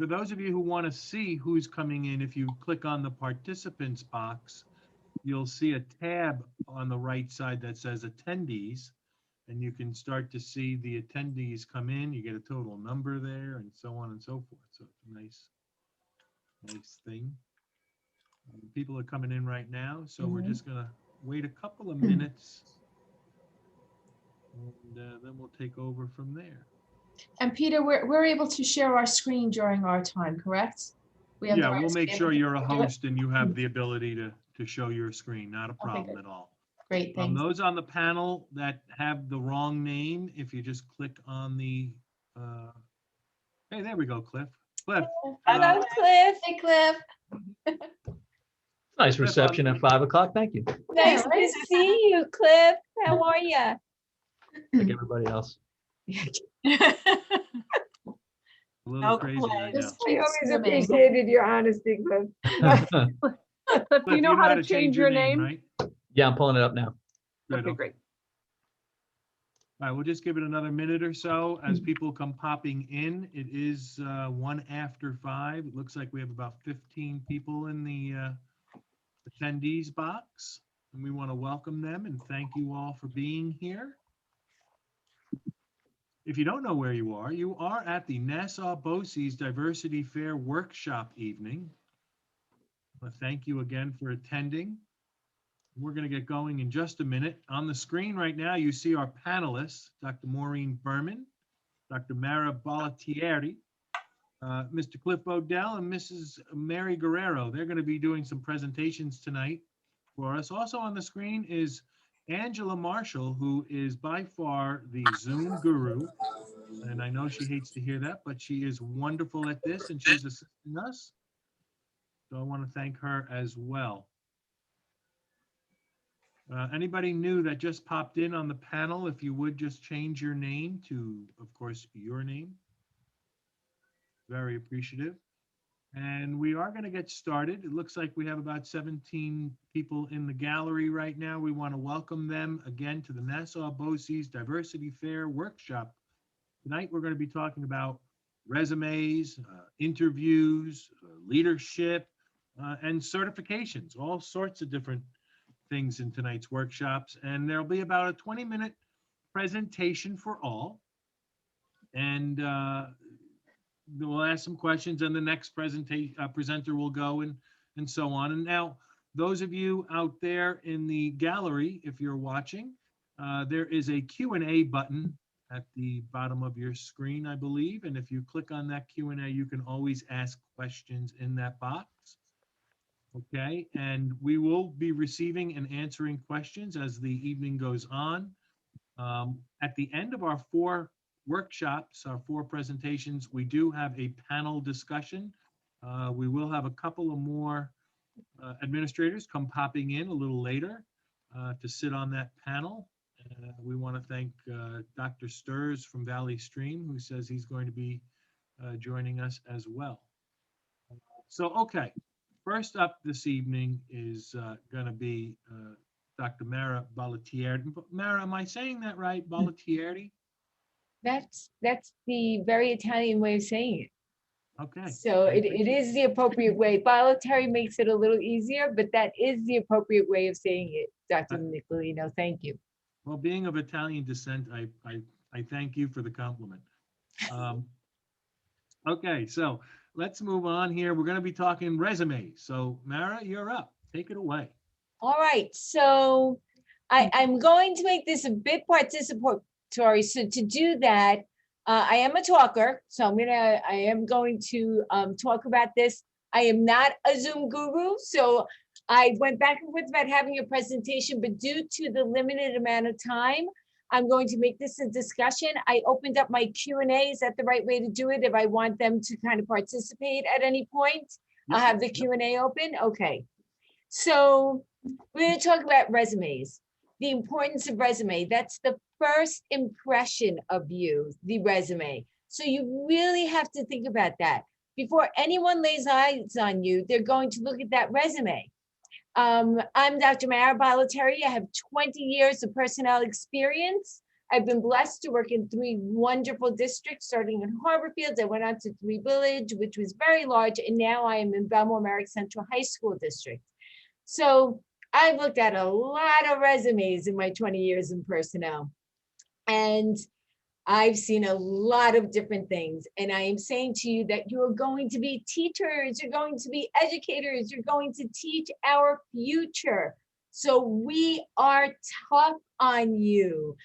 For those of you who want to see who's coming in, if you click on the participants box, you'll see a tab on the right side that says attendees, and you can start to see the attendees come in. You get a total number there and so on and so forth. So it's a nice thing. People are coming in right now, so we're just gonna wait a couple of minutes, and then we'll take over from there. And Peter, we're able to share our screen during our time, correct? Yeah, we'll make sure you're a host and you have the ability to show your screen. Not a problem at all. Great, thanks. Those on the panel that have the wrong name, if you just click on the, hey, there we go, Cliff. Cliff. Hello, Cliff. Hey, Cliff. Nice reception at 5 o'clock. Thank you. Nice to see you, Cliff. How are you? Like everybody else. A little crazy right now. I always appreciated your honesty, Cliff. Cliff, you know how to change your name? Right? Yeah, I'm pulling it up now. Good, Okay, great. All right, we'll just give it another minute or so as people come popping in. It is 1 after 5. It looks like we have about 15 people in the attendees box, and we want to welcome them and thank you all for being here. If you don't know where you are at the Nassau BOCES Diversity Fair Workshop Evening. Well, thank you again for attending. We're going to get going in just a minute. On the screen right now, you see our panelists, Dr. Maureen Berman, Dr. Mara Bollettieri, Mr. Cliff Odell, and Mrs. Mary Guerrero. They're going to be doing some presentations tonight for us. Also on the screen is Angela Marshall, who is by far the Zoom guru. And I know she hates to hear that, but she is wonderful at this and she's assisting us. So I want to thank her as well. Anybody new that just popped in on the panel, if you would just change your name to, of course, your name. Very appreciative. And we are going to get started. It looks like we have about 17 people in the gallery right now. We want to welcome them again to the Nassau BOCES Diversity Fair Workshop. Tonight, we're going to be talking about resumes, interviews, leadership, and certifications, all sorts of different things in tonight's workshops. And there'll be about a 20-minute presentation for all. And we'll ask some questions and the next presenter will go and so on. And now, those of you out there in the gallery, if you're watching, there is a Q&A button at the bottom of your screen, I believe. And if you click on that Q&A, you can always ask questions in that box. Okay, and we will be receiving and answering questions as the evening goes on. At the end of our 4 workshops, our 4 presentations, we do have a panel discussion. We will have a couple of more administrators come popping in a little later to sit on that panel. We want to thank Dr. Sturz from Valley Stream, who says he's going to be joining us as well. So, okay. First up this evening is going to be Dr. Mara Bollettieri. Mara, am I saying that right? Bollettieri? That's the very Italian way of saying it. Okay. So it is the appropriate way. Bollettieri makes it a little easier, but that is the appropriate way of saying it, Dr. Nicolino. Thank you. Well, being of Italian descent, I thank you for the compliment. Okay, so let's move on here. We're going to be talking resumes. So Mara, you're up. Take it away. All right. So I'm going to make this a bit participatory. So to do that, I am a talker. So I am going to talk about this. I am not a Zoom guru. So I went back and forth about having a presentation, but due to the limited amount of time, I'm going to make this a discussion. I opened up my Q&A. Is that the right way to do it? If I want them to kind of participate at any point, I'll have the Q&A open. Okay. So we're going to talk about resumes, the importance of resume. That's the first impression of you, the resume. So you really have to think about that. Before anyone lays eyes on you, they're going to look at that resume. I'm Dr. Mara Bollettieri. I have 20 years of personnel experience I've been blessed to work in 3 wonderful districts, starting in Harborfields. I went on to 3 Village, which was very large, and now I am in Belmore Merrick Central High School District. So I've looked at a lot of resumes in my 20 years in personnel, and I've seen a lot of different things. And I am saying to you that you're going to be teachers, you're going to be educators, you're going to teach our future. So we are tough on you.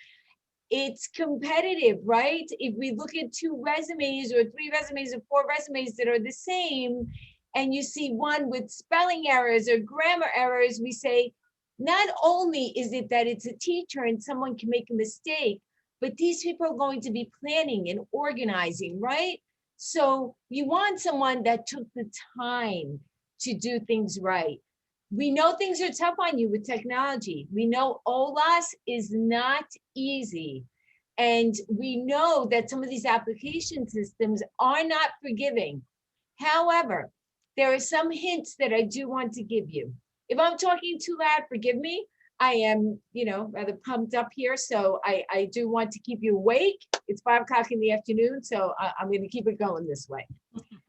It's competitive, right? If we look at 2 resumes or 3 resumes or 4 resumes that are the same, and you see one with spelling errors or grammar errors, we say, not only is it that it's a teacher and someone can make a mistake, but these people are going to be planning and organizing, right? So you want someone that took the time to do things right. We know things are tough on you with technology. We know OLAS is not easy. And we know that some of these application systems are not forgiving. However, there are some hints that I do want to give you. If I'm talking too loud, forgive me. I am, rather pumped up here. So I do want to keep you awake. It's 5 o'clock in the afternoon. So I'm going to keep it going this way.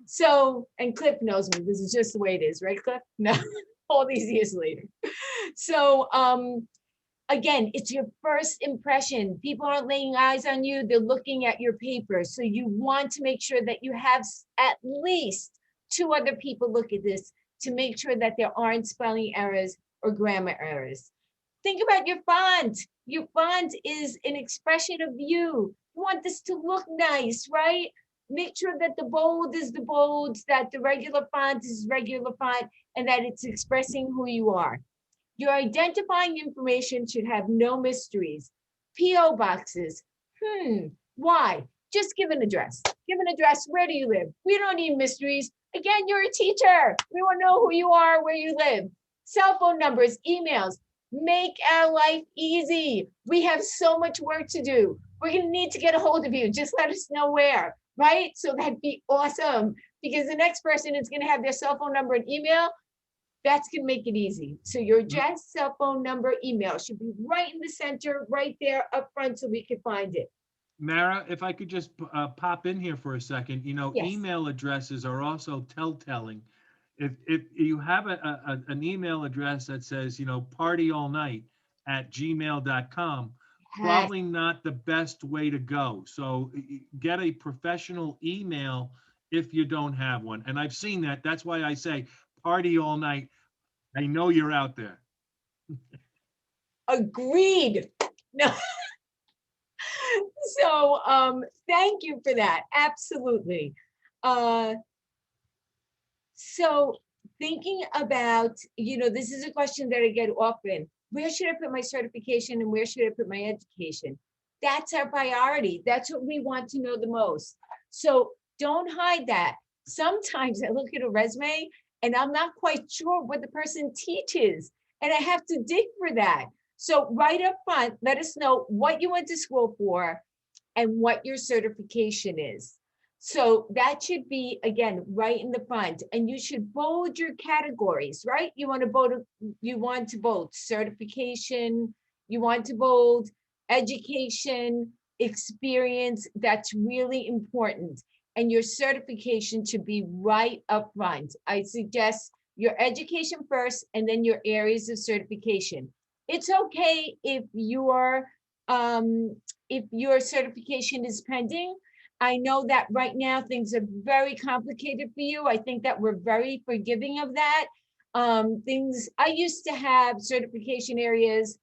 So, and Cliff knows me. This is just the way it is, right, Cliff? No, all these years later. So, again, it's your first impression. People aren't laying eyes on you. They're looking at your paper. So you want to make sure that you have at least 2 other people look at this to make sure that there aren't spelling errors or grammar errors. Think about your font. Your font is an expression of you. You want this to look nice, right? Make sure that the bold is the bold, that the regular font is regular font, and that it's expressing who you are. Your identifying information should have no mysteries. P.O. boxes. Why? Just give an address. Give an address. Where do you live? We don't need mysteries. Again, you're a teacher. We want to know who you are, where you live. Cell phone numbers, emails. Make our life easy. We have so much work to do. We're going to need to get a hold of you. Just let us know where, right? So that'd be awesome, because the next person is going to have their cell phone number and email. That's going to make it easy. So your address, cell phone number, email should be right in the center, right there up front, so we can find it. Mara, if I could just pop in here for a second, Yes. email addresses are also telltelling. If you have an email address that says, partyallnight@gmail.com, probably not the best way to go. So get a professional email if you don't have one. And I've seen that. That's why I say party all night. I know you're out there. Agreed. No. So thank you for that. Absolutely. So thinking about, this is a question that I get often. Where should I put my certification and where should I put my education? That's our priority. That's what we want to know the most. So don't hide that. Sometimes I look at a resume and I'm not quite sure what the person teaches, and I have to dig for that. So right up front, let us know what you went to school for and what your certification is. So that should be, again, right in the front, and you should bold your categories, right? You want to bold certification, you want to bold education, experience. That's really important. And your certification should be right up front. I suggest your education first and then your areas of certification. It's okay if your certification is pending. I know that right now things are very complicated for you. I think that we're very forgiving of that. I used to have certification areas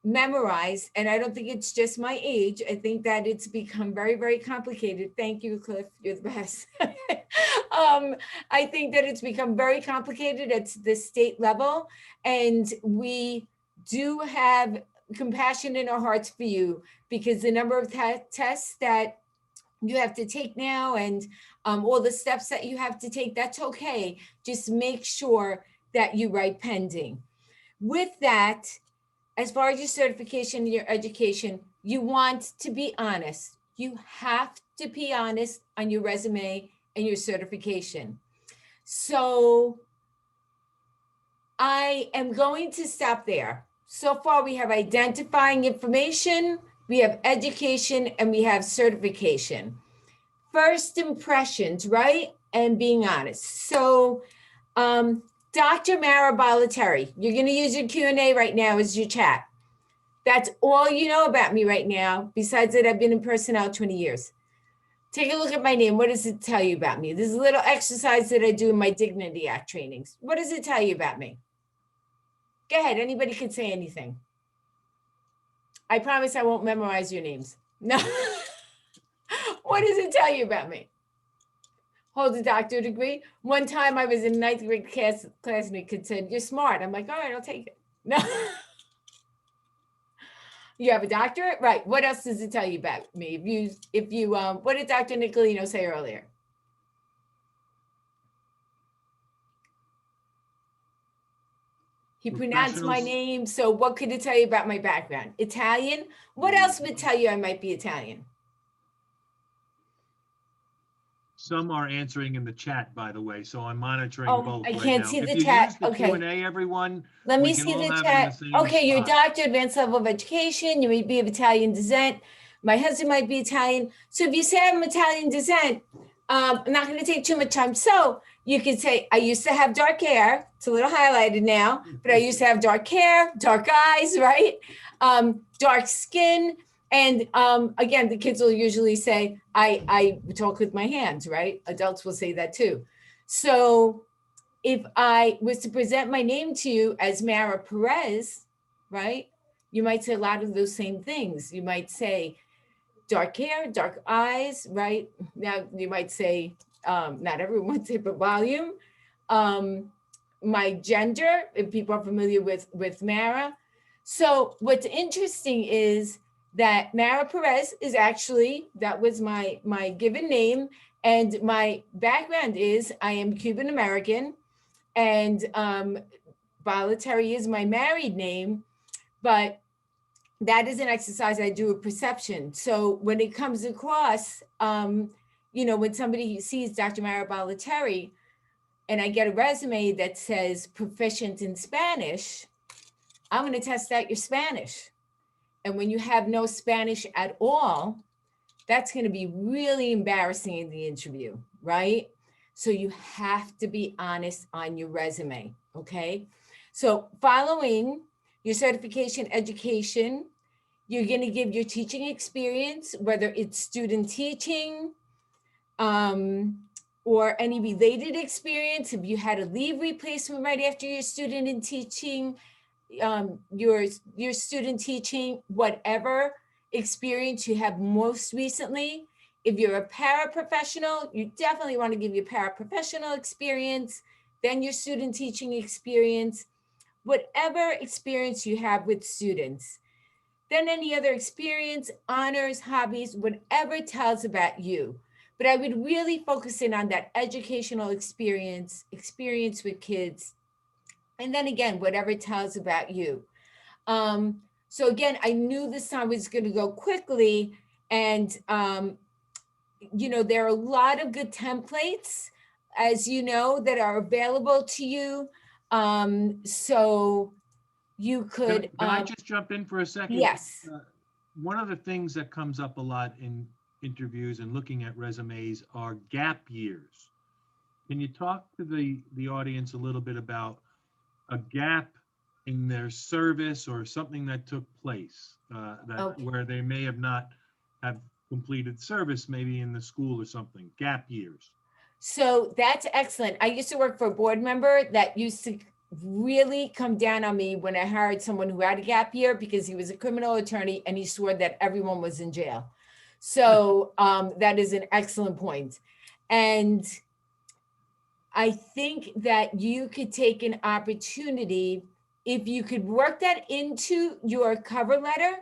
memorized, and I don't think it's just my age. I think that it's become very, very complicated. Thank you, Cliff. You're the best. I think that it's become very complicated at the state level, and we do have compassion in our hearts for you, because the number of tests that you have to take now and all the steps that you have to take, that's okay. Just make sure that you write pending. With that, as far as your certification and your education, you want to be honest. You have to be honest on your resume and your certification. So I am going to stop there. So far, we have identifying information, we have education, and we have certification. First impressions, right? And being honest. So, Dr. Mara Balateri, you're going to use your Q&A right now as your chat. That's all you know about me right now, besides that I've been in personnel 20 years. Take a look at my name. What does it tell you about me? This is a little exercise that I do in my Dignity Act trainings. What does it tell you about me? Go ahead. Anybody can say anything. I promise I won't memorize your names. No. What does it tell you about me? Hold a doctorate degree. One time I was in ninth grade class and a kid said, "You're smart." I'm like, "All right, I'll take it." No. You have a doctorate? Right. What else does it tell you about me? What did Dr. Nicolino say earlier? He pronounced my Professionals. name. So what could it tell you about my background? Italian? What else would tell you I might be Italian? Some are answering in the chat, by the way, so I'm monitoring Oh, both I right can't now. see If the you chat. use the Okay. Q&A, everyone, Let me we can see all the have it in chat. the same Okay, you're a spot. doctor, advanced level of education. You may be of Italian descent. My husband might be Italian. So if you say I'm Italian descent, I'm not going to take too much time. So you could say, I used to have dark hair. It's a little highlighted now, but I used to have dark hair, dark eyes, right? Dark skin. And again, the kids will usually say, I talk with my hands, right? Adults will say that too. So if I was to present my name to you as Mara Perez, right? You might say a lot of those same things. You might say dark hair, dark eyes, right? Now you might say, not everyone would say, but volume. My gender, if people are familiar with Mara. So what's interesting is that Mara Perez is actually, that was my given name. And my background is I am Cuban American. And Balateri is my married name, but that is an exercise I do a perception. So when it comes across, when somebody sees Dr. Mara Balateri and I get a resume that says proficient in Spanish, I'm going to test out your Spanish. And when you have no Spanish at all, that's going to be really embarrassing in the interview, right? So you have to be honest on your resume, okay? So following your certification education, you're going to give your teaching experience, whether it's student teaching or any related experience. If you had a leave replacement right after your student in teaching, your student teaching, whatever experience you have most recently. If you're a paraprofessional, you definitely want to give your paraprofessional experience, then your student teaching experience, whatever experience you have with students. Then any other experience, honors, hobbies, whatever tells about you. But I would really focus in on that educational experience with kids. And then again, whatever it tells about you. So again, I knew this time was going to go quickly. And, there are a lot of good templates, as you know, that are available to you. So you could. Can I just jump in for a second? Yes. One of the things that comes up a lot in interviews and looking at resumes are gap years. Can you talk to the audience a little bit about a gap in their service or something that took place where they may have not have completed service, maybe in the school or something, gap years? So that's excellent. I used to work for a board member that used to really come down on me when I hired someone who had a gap year because he was a criminal attorney and he swore that everyone was in jail. So that is an excellent point. And I think that you could take an opportunity, if you could work that into your cover letter,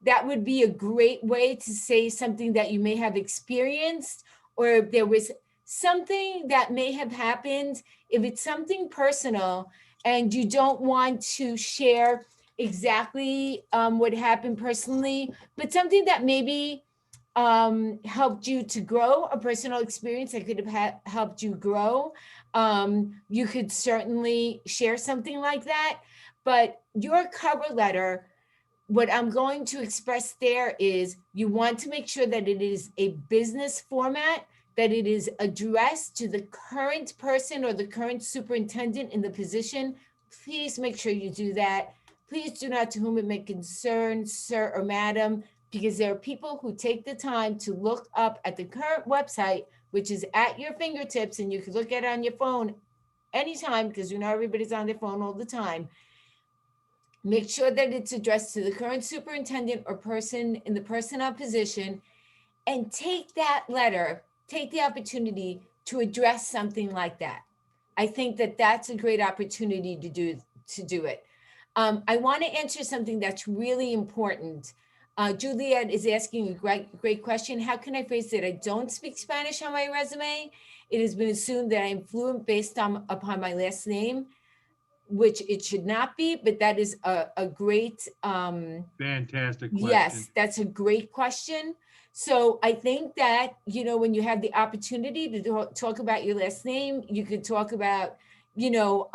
that would be a great way to say something that you may have experienced, or if there was something that may have happened, if it's something personal and you don't want to share exactly what happened personally, but something that maybe helped you to grow, a personal experience that could have helped you grow. You could certainly share something like that, but your cover letter what I'm going to express there is you want to make sure that it is a business format, that it is addressed to the current person or the current superintendent in the position. Please make sure you do that. Please do not to whom it may concern, sir or madam, because there are people who take the time to look up at the current website, which is at your fingertips, and you can look at it on your phone anytime, because you know everybody's on their phone all the time. Make sure that it's addressed to the current superintendent or person in the personnel position, and take that letter, take the opportunity to address something like that. I think that that's a great opportunity to do it. I want to answer something that's really important. Juliet is asking a great question. How can I phrase it? I don't speak Spanish on my resume. It has been assumed that I'm fluent based upon my last name, which it should not be, but that is a great, Fantastic question. yes, that's a great question. So I think that, you know, when you have the opportunity to talk about your last name, you could talk about, you know,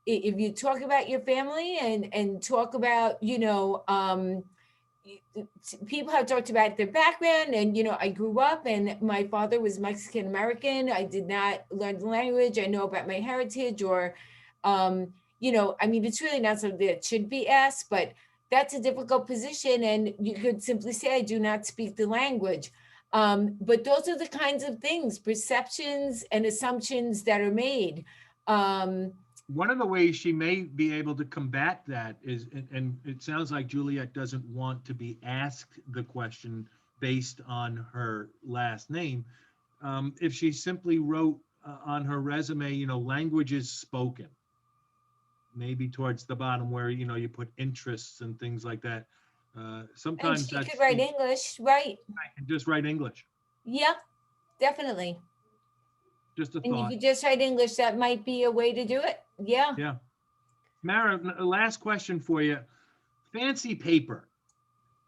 if you talk about your family and talk about, you know, people have talked about their background, and, you know, I grew up and my father was Mexican American. I did not learn the language. I know about my heritage, or, you know, I mean, it's really not something that should be asked, but that's a difficult position. And you could simply say, I do not speak the language. But those are the kinds of things, perceptions and assumptions that are made. One of the ways she may be able to combat that is, and it sounds like Juliet doesn't want to be asked the question based on her last name. If she simply wrote on her resume, you know, languages spoken, maybe towards the bottom where, you know, you put interests and things like that. And Sometimes she that's could write English, right? just write English. Yeah, definitely. Just a And you thought. could just write English. That might be a way to do it. Yeah. Yeah. Mara, last question for you. Fancy paper.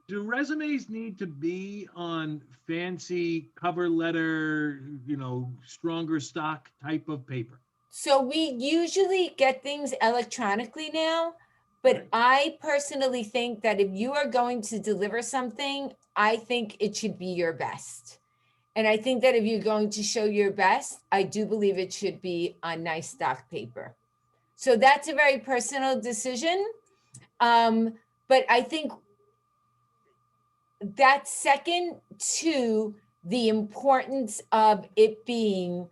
Do resumes need to be on fancy cover letter, you know, stronger stock type of paper? So we usually get things electronically now, but Right. I personally think that if you are going to deliver something, I think it should be your best. And I think that if you're going to show your best, I do believe it should be on nice stock paper. So that's a very personal decision. But I think that's second to the importance of it being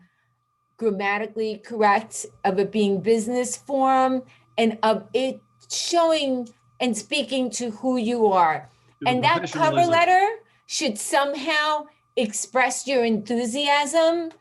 grammatically correct, of it being business form, and of it showing and speaking to who you are. To the And that cover professionalism. letter should somehow express your enthusiasm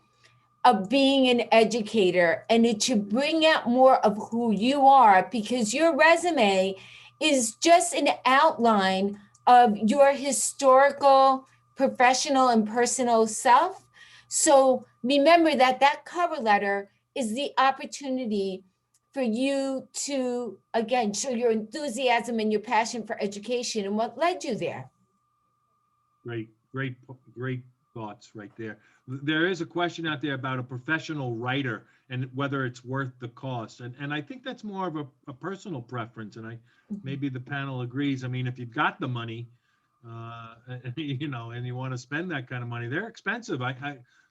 of being an educator, and it should bring out more of who you are, because your resume is just an outline of your historical, professional, and personal self. So remember that that cover letter is the opportunity for you to, again, show your enthusiasm and your passion for education and what led you there. Great thoughts right there. There is a question out there about a professional writer and whether it's worth the cost. And I think that's more of a personal preference. And maybe the panel agrees. I mean, if you've got the money, you know, and you want to spend that kind of money, they're expensive.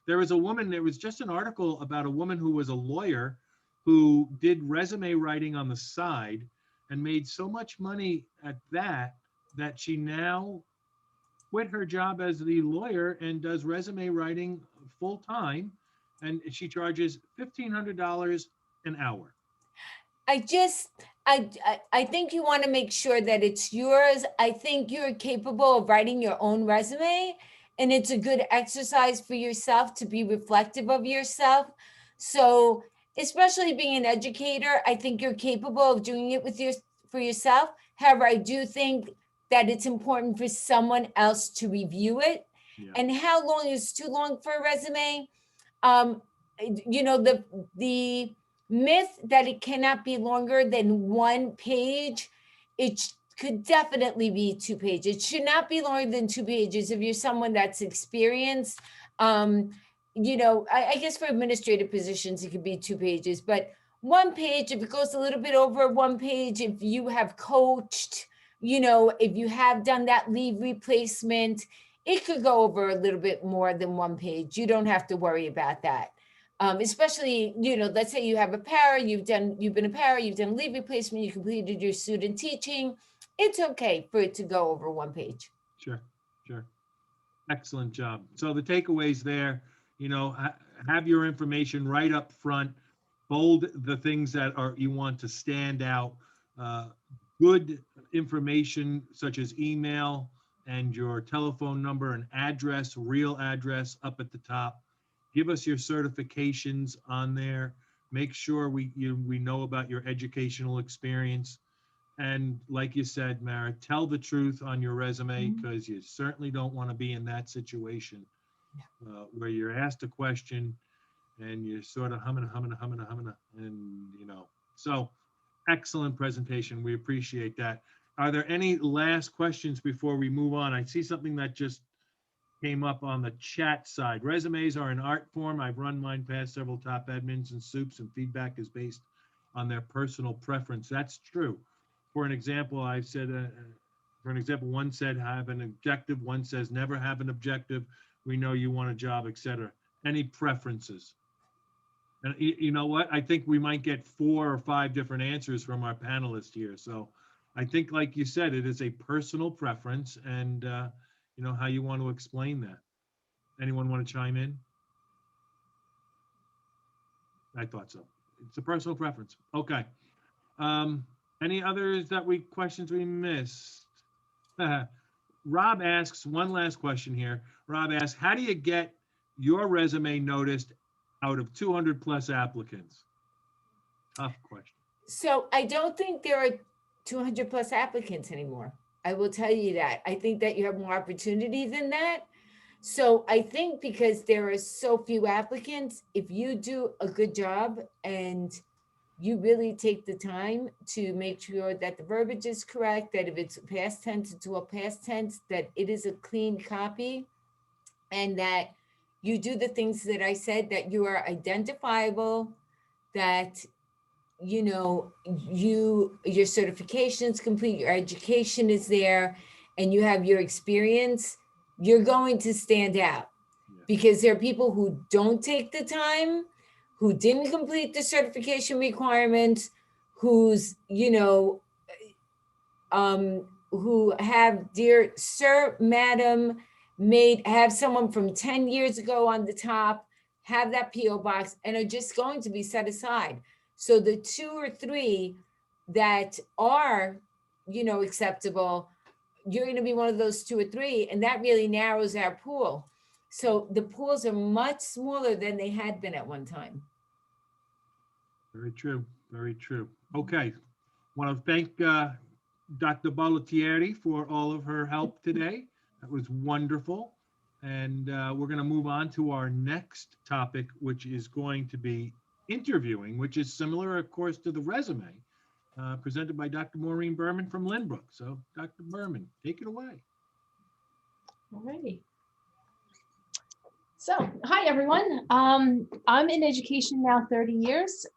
There was a woman, there was just an article about a woman who was a lawyer who did resume writing on the side and made so much money at that she now quit her job as the lawyer and does resume writing full time, and she charges $1,500 an hour. I think you want to make sure that it's yours. I think you're capable of writing your own resume, and it's a good exercise for yourself to be reflective of yourself. So, especially being an educator, I think you're capable of doing it for yourself. However, I do think that it's important for someone else to review it. Yeah. And how long is too long for a resume? You know, the myth that it cannot be longer than 1 page, it could definitely be 2 pages. It should not be longer than 2 pages if you're someone that's experienced. You know, I guess for administrative positions, it could be 2 pages, but 1 page, if it goes a little bit over 1 page, if you have coached, if you have done that leave replacement, it could go over a little bit more than one page. You don't have to worry about that. Especially, let's say you have a para, you've been a para, you've done leave replacement, you completed your student teaching. It's okay for it to go over one page. Sure, sure. Excellent job. So the takeaways there, have your information right up front, bold the things that you want to stand out. Good information such as email and your telephone number and address, real address up at the top. Give us your certifications on there. Make sure we know about your educational experience. And like you said, Mara, tell the truth on your resume, because you certainly don't want to be in that situation where you're asked a question and you're sort of humming, and so excellent presentation. We appreciate that. Are there any last questions before we move on? I see something that just came up on the chat side. Resumes are an art form. I've run mine past several top admins and soups, and feedback is based on their personal preference. That's true. For an example, I've said, one said have an objective, one says never have an objective. We know you want a job, etc. Any preferences? And you know what? I think we might get 4 or 5 different answers from our panelists here. So I think, like you said, it is a personal preference, and how you want to explain that. Anyone want to chime in? I thought so. It's a personal preference. Okay. Any others questions we missed? Rob asks, one last question here. Rob asks, how do you get your resume noticed out of 200 plus applicants? Tough question. So I don't think there are 200 plus applicants anymore. I will tell you that. I think that you have more opportunity than that. So I think because there are so few applicants, if you do a good job and you really take the time to make sure that the verbiage is correct, that if it's past tense, it's all past tense, that it is a clean copy, and that you do the things that I said, that you are identifiable, that your certification's complete, your education is there, and you have your experience, you're going to stand out. Because there are people who don't take the time, who didn't complete the certification requirements, who have, dear sir, madam, have someone from 10 years ago on the top, have that PO box, and are just going to be set aside. So the 2 or 3 that are, acceptable, you're going to be one of those 2 or 3, and that really narrows our pool. So the pools are much smaller than they had been at one time. Very true. Very true. Okay. Want to thank Dr. Bollettieri for all of her help today. That was wonderful. And we're going to move on to our next topic, which is going to be interviewing, which is similar, of course, to the resume, presented by Dr. Maureen Berman from Lynbrook. So, Dr. Berman, take it away. All righty. So, hi, everyone. I'm in education now 30 years.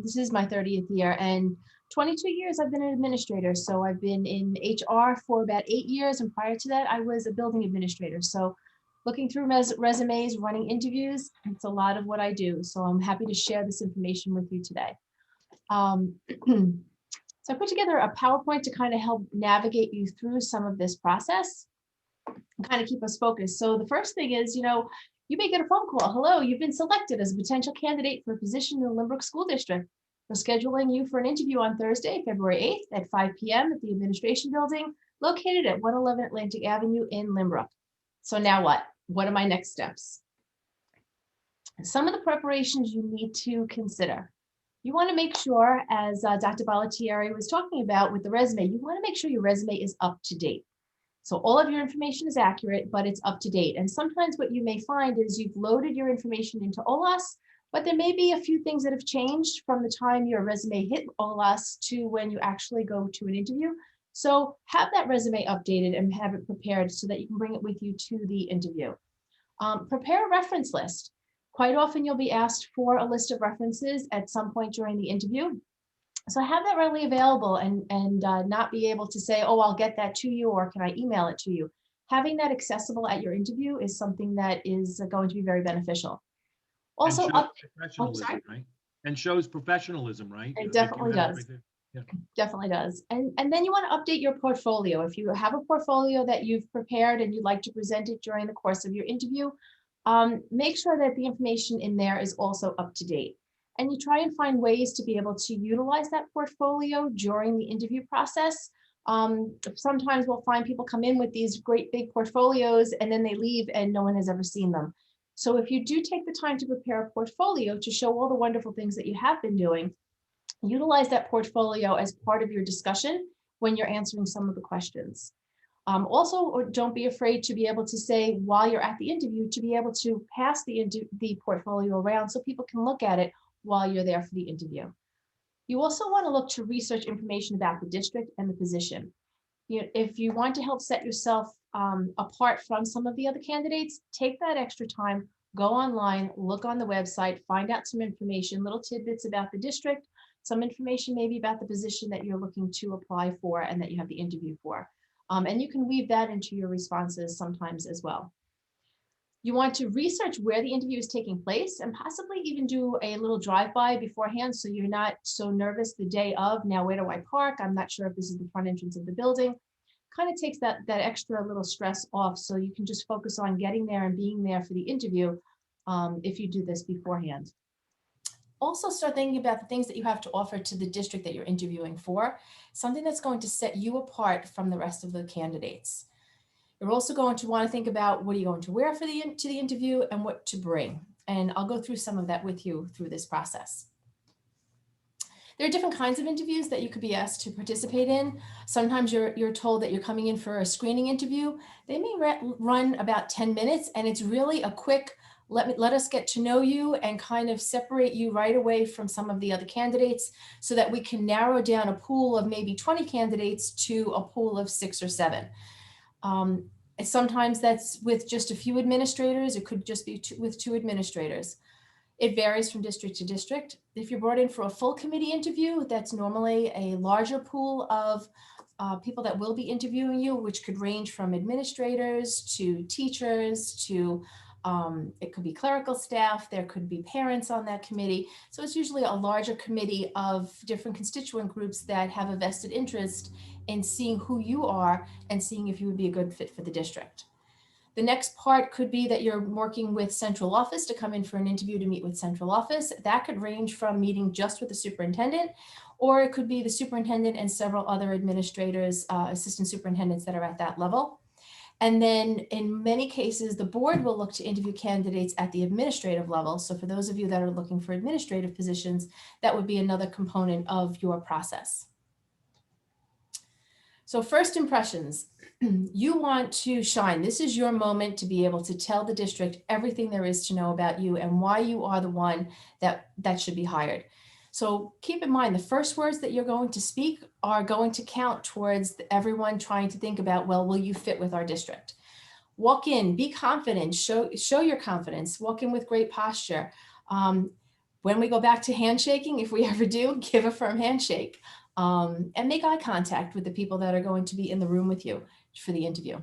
This is my 30th year, and 22 years I've been an administrator. So I've been in HR for about 8 years, and prior to that, I was a building administrator. So looking through resumes, running interviews, it's a lot of what I do. So I'm happy to share this information with you today. So I put together a PowerPoint to kind of help navigate you through some of this process and kind of keep us focused. So the first thing is, you may get a phone call. Hello, you've been selected as a potential candidate for a position in the Lynbrook School District. We're scheduling you for an interview on Thursday, February 8th at 5 p.m. at the Administration Building, located at 111 Atlantic Avenue in Lynbrook. So now what? What are my next steps? Some of the preparations you need to consider. You want to make sure, as Dr. Bollettieri was talking about with the resume, you want to make sure your resume is up to date. So all of your information is accurate, but it's up to date. And sometimes what you may find is you've loaded your information into OLAS, but there may be a few things that have changed from the time your resume hit OLAS to when you actually go to an interview. So have that resume updated and have it prepared so that you can bring it with you to the interview. Prepare a reference list. Quite often you'll be asked for a list of references at some point during the interview. So have that readily available and not be able to say, oh, I'll get that to you, or can I email it to you? Having that accessible at your interview is something that is going to be very beneficial. And Also, shows sorry. professionalism, right? And shows professionalism, right? It If you definitely have it does. right there. Yeah. Definitely does. And then you want to update your portfolio. If you have a portfolio that you've prepared and you'd like to present it during the course of your interview, make sure that the information in there is also up to date. And you try and find ways to be able to utilize that portfolio during the interview process. Sometimes we'll find people come in with these great big portfolios and then they leave and no one has ever seen them. So if you do take the time to prepare a portfolio to show all the wonderful things that you have been doing, utilize that portfolio as part of your discussion when you're answering some of the questions. Also, don't be afraid to be able to say while you're at the interview, to be able to pass the portfolio around so people can look at it while you're there for the interview. You also want to look to research information about the district and the position. If you want to help set yourself apart from some of the other candidates, take that extra time, go online, look on the website, find out some information, little tidbits about the district, some information maybe about the position that you're looking to apply for and that you have the interview for. And you can weave that into your responses sometimes as well. You want to research where the interview is taking place and possibly even do a little drive-by beforehand so you're not so nervous the day of, now where do I park? I'm not sure if this is the front entrance of the building. Kind of takes that extra little stress off so you can just focus on getting there and being there for the interview if you do this beforehand. Also start thinking about the things that you have to offer to the district that you're interviewing for, something that's going to set you apart from the rest of the candidates. You're also going to want to think about what are you going to wear to the interview and what to bring. And I'll go through some of that with you through this process. There are different kinds of interviews that you could be asked to participate in. Sometimes you're told that you're coming in for a screening interview. They may run about 10 minutes and it's really a quick, let us get to know you and kind of separate you right away from some of the other candidates so that we can narrow down a pool of maybe 20 candidates to a pool of 6 or 7. Sometimes that's with just a few administrators. It could just be with 2 administrators. It varies from district to district. If you're brought in for a full committee interview, that's normally a larger pool of people that will be interviewing you, which could range from administrators to teachers to it could be clerical staff. There could be parents on that committee. So it's usually a larger committee of different constituent groups that have a vested interest in seeing who you are and seeing if you would be a good fit for the district. The next part could be that you're working with central office to come in for an interview to meet with central office. That could range from meeting just with the superintendent, or it could be the superintendent and several other administrators, assistant superintendents that are at that level. And then in many cases, the board will look to interview candidates at the administrative level. So for those of you that are looking for administrative positions, that would be another component of your process. So first impressions, you want to shine. This is your moment to be able to tell the district everything there is to know about you and why you are the one that should be hired. So keep in mind, the first words that you're going to speak are going to count towards everyone trying to think about, well, will you fit with our district? Walk in, be confident, show your confidence, walk in with great posture. When we go back to handshaking, if we ever do, give a firm handshake. And make eye contact with the people that are going to be in the room with you for the interview.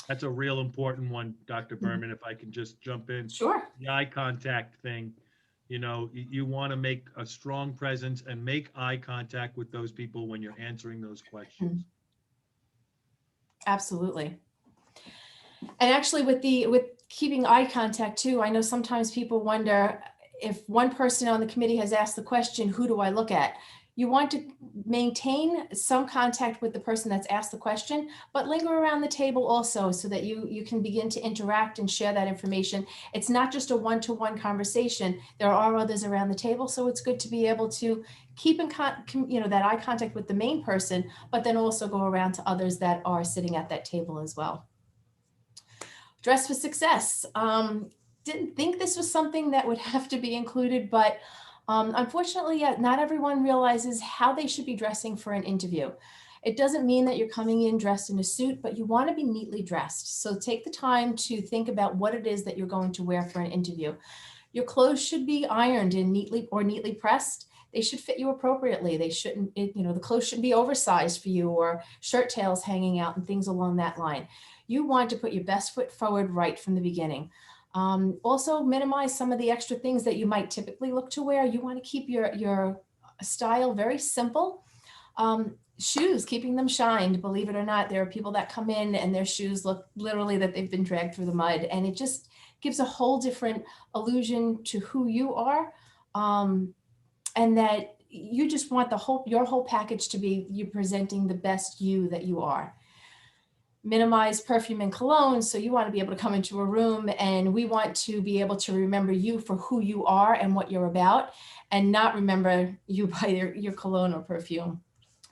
That's a real important one, Dr. Berman, if I can just jump in. Sure. The eye contact thing, you want to make a strong presence and make eye contact with those people when you're answering those questions. Absolutely. And actually with keeping eye contact too, I know sometimes people wonder if one person on the committee has asked the question, who do I look at? You want to maintain some contact with the person that's asked the question, but linger around the table also so that you can begin to interact and share that information. It's not just a one-to-one conversation. There are others around the table, so it's good to be able to keep in that eye contact with the main person, but then also go around to others that are sitting at that table as well. Dress for success. Didn't think this was something that would have to be included, but unfortunately, not everyone realizes how they should be dressing for an interview. It doesn't mean that you're coming in dressed in a suit, but you want to be neatly dressed. So take the time to think about what it is that you're going to wear for an interview. Your clothes should be ironed and neatly pressed. they should fit you appropriately. They shouldn't, the clothes shouldn't be oversized for you or shirt tails hanging out and things along that line. You want to put your best foot forward right from the beginning. Also minimize some of the extra things that you might typically look to wear. You want to keep your style very simple. Shoes, keeping them shined. Believe it or not, there are people that come in and their shoes look literally that they've been dragged through the mud, and it just gives a whole different illusion to who you are. And that you just want your whole package to be you presenting the best you that you are. Minimize perfume and cologne. So you want to be able to come into a room, and we want to be able to remember you for who you are and what you're about, and not remember you by your cologne or perfume.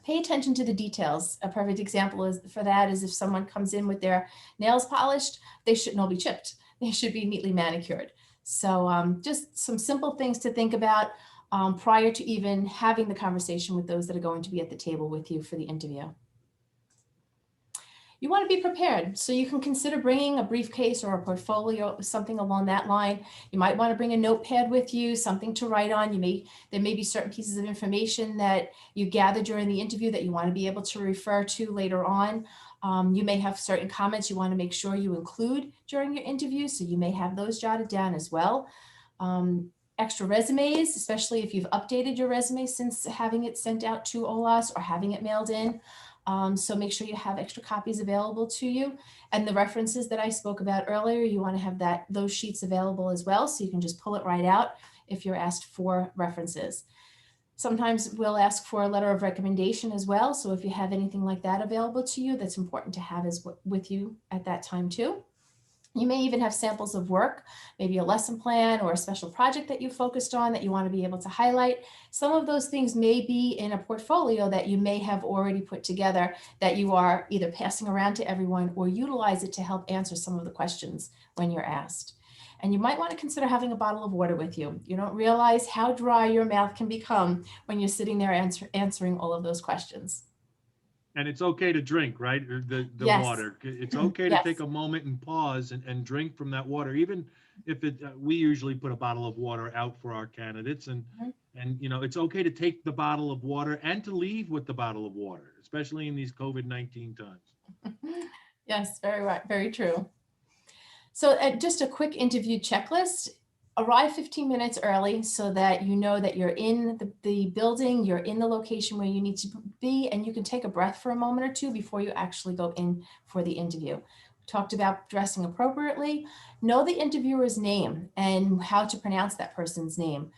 Pay attention to the details. A perfect example for that is if someone comes in with their nails polished, they shouldn't all be chipped. They should be neatly manicured. So just some simple things to think about prior to even having the conversation with those that are going to be at the table with you for the interview. You want to be prepared, so you can consider bringing a briefcase or a portfolio, something along that line. You might want to bring a notepad with you, something to write on. There may be certain pieces of information that you gather during the interview that you want to be able to refer to later on. You may have certain comments you want to make sure you include during your interview, so you may have those jotted down as well. Extra resumes, especially if you've updated your resume since having it sent out to OLAS or having it mailed in. So make sure you have extra copies available to you. And the references that I spoke about earlier, you want to have those sheets available as well, so you can just pull it right out if you're asked for references. Sometimes we'll ask for a letter of recommendation as well. So if you have anything like that available to you, that's important to have with you at that time too. You may even have samples of work, maybe a lesson plan or a special project that you focused on that you want to be able to highlight. Some of those things may be in a portfolio that you may have already put together that you are either passing around to everyone or utilize it to help answer some of the questions when you're asked. And you might want to consider having a bottle of water with you. You don't realize how dry your mouth can become when you're sitting there answering all of those questions. And it's okay to drink, right? Or the Yes. water. It's okay to Yes. take a moment and pause and drink from that water, even if we usually put a bottle of water out for our candidates, and it's okay to take the bottle of water and to leave with the bottle of water, especially in these COVID-19 times. Yes, very right, very true. So just a quick interview checklist. Arrive 15 minutes early so that you know that you're in the building, you're in the location where you need to be, and you can take a breath for a moment or two before you actually go in for the interview. We talked about dressing appropriately. Know the interviewer's name and how to pronounce that person's name,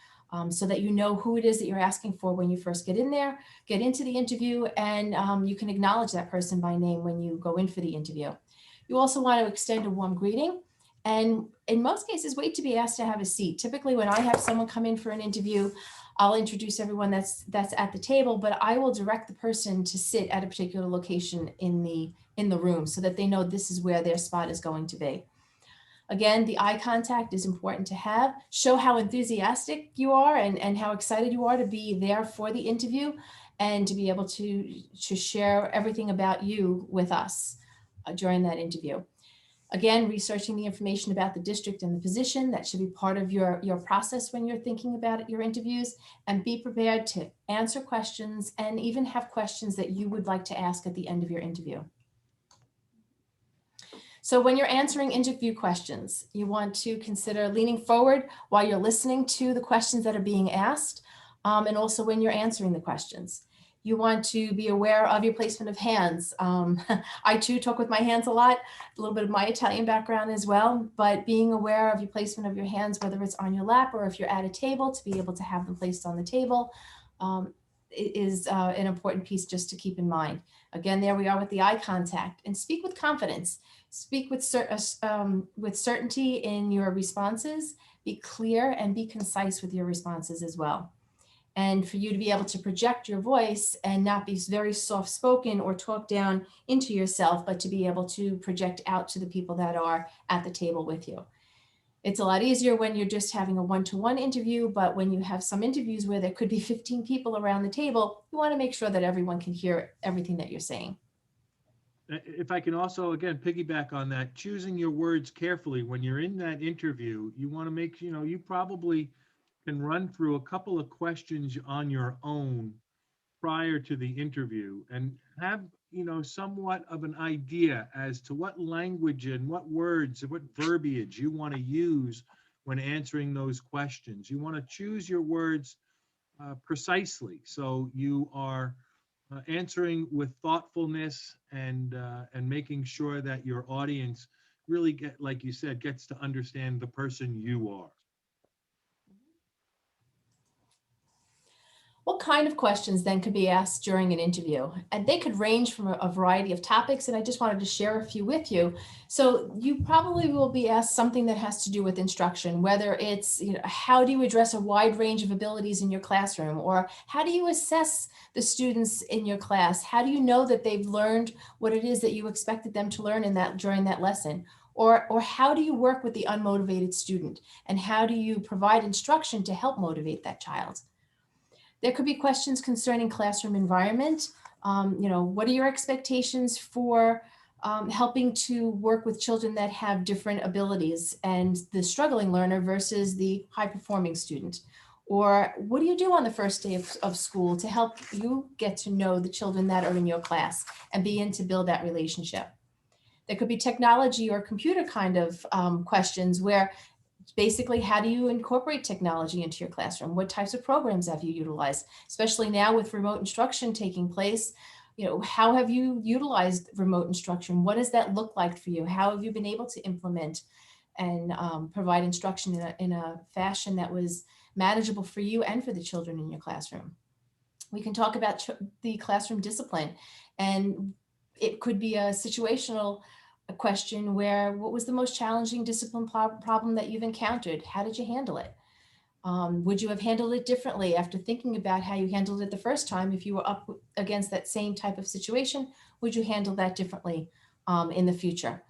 so that you know who it is that you're asking for when you first get in there, get into the interview, and you can acknowledge that person by name when you go in for the interview. You also want to extend a warm greeting. And in most cases, wait to be asked to have a seat. Typically, when I have someone come in for an interview, I'll introduce everyone that's at the table, but I will direct the person to sit at a particular location in the room so that they know this is where their spot is going to be. Again, the eye contact is important to have. Show how enthusiastic you are and how excited you are to be there for the interview and to be able to share everything about you with us during that interview. Again, researching the information about the district and the position, that should be part of your process when you're thinking about your interviews, and be prepared to answer questions and even have questions that you would like to ask at the end of your interview. So when you're answering interview questions, you want to consider leaning forward while you're listening to the questions that are being asked, and also when you're answering the questions. You want to be aware of your placement of hands. I too talk with my hands a lot, a little bit of my Italian background as well, but being aware of your placement of your hands, whether it's on your lap or if you're at a table, to be able to have them placed on the table is an important piece just to keep in mind. Again, there we are with the eye contact, and speak with confidence. Speak with certainty in your responses. Be clear and be concise with your responses as well. And for you to be able to project your voice and not be very soft-spoken or talk down into yourself, but to be able to project out to the people that are at the table with you. It's a lot easier when you're just having a one-to-one interview, but when you have some interviews where there could be 15 people around the table, you want to make sure that everyone can hear everything that you're saying. If I can also, again, piggyback on that, choosing your words carefully when you're in that interview, you want to make, you probably can run through a couple of questions on your own prior to the interview and have, somewhat of an idea as to what language and what words and what verbiage you want to use when answering those questions. You want to choose your words precisely so you are answering with thoughtfulness and making sure that your audience really like you said, gets to understand the person you are. What kind of questions then could be asked during an interview? And they could range from a variety of topics, and I just wanted to share a few with you. So you probably will be asked something that has to do with instruction, whether it's, how do you address a wide range of abilities in your classroom? Or how do you assess the students in your class? How do you know that they've learned what it is that you expected them to learn during that lesson? Or how do you work with the unmotivated student? And how do you provide instruction to help motivate that child? There could be questions concerning classroom environment. What are your expectations for helping to work with children that have different abilities and the struggling learner versus the high-performing student? Or what do you do on the first day of school to help you get to know the children that are in your class and begin to build that relationship? There could be technology or computer kind of questions where basically, how do you incorporate technology into your classroom? What types of programs have you utilized? Especially now with remote instruction taking place, how have you utilized remote instruction? What does that look like for you? How have you been able to implement and provide instruction in a fashion that was manageable for you and for the children in your classroom? We can talk about the classroom discipline, and it could be a situational question where what was the most challenging discipline problem that you've encountered? How did you handle it? Would you have handled it differently after thinking about how you handled it the first time? If you were up against that same type of situation, would you handle that differently in the future?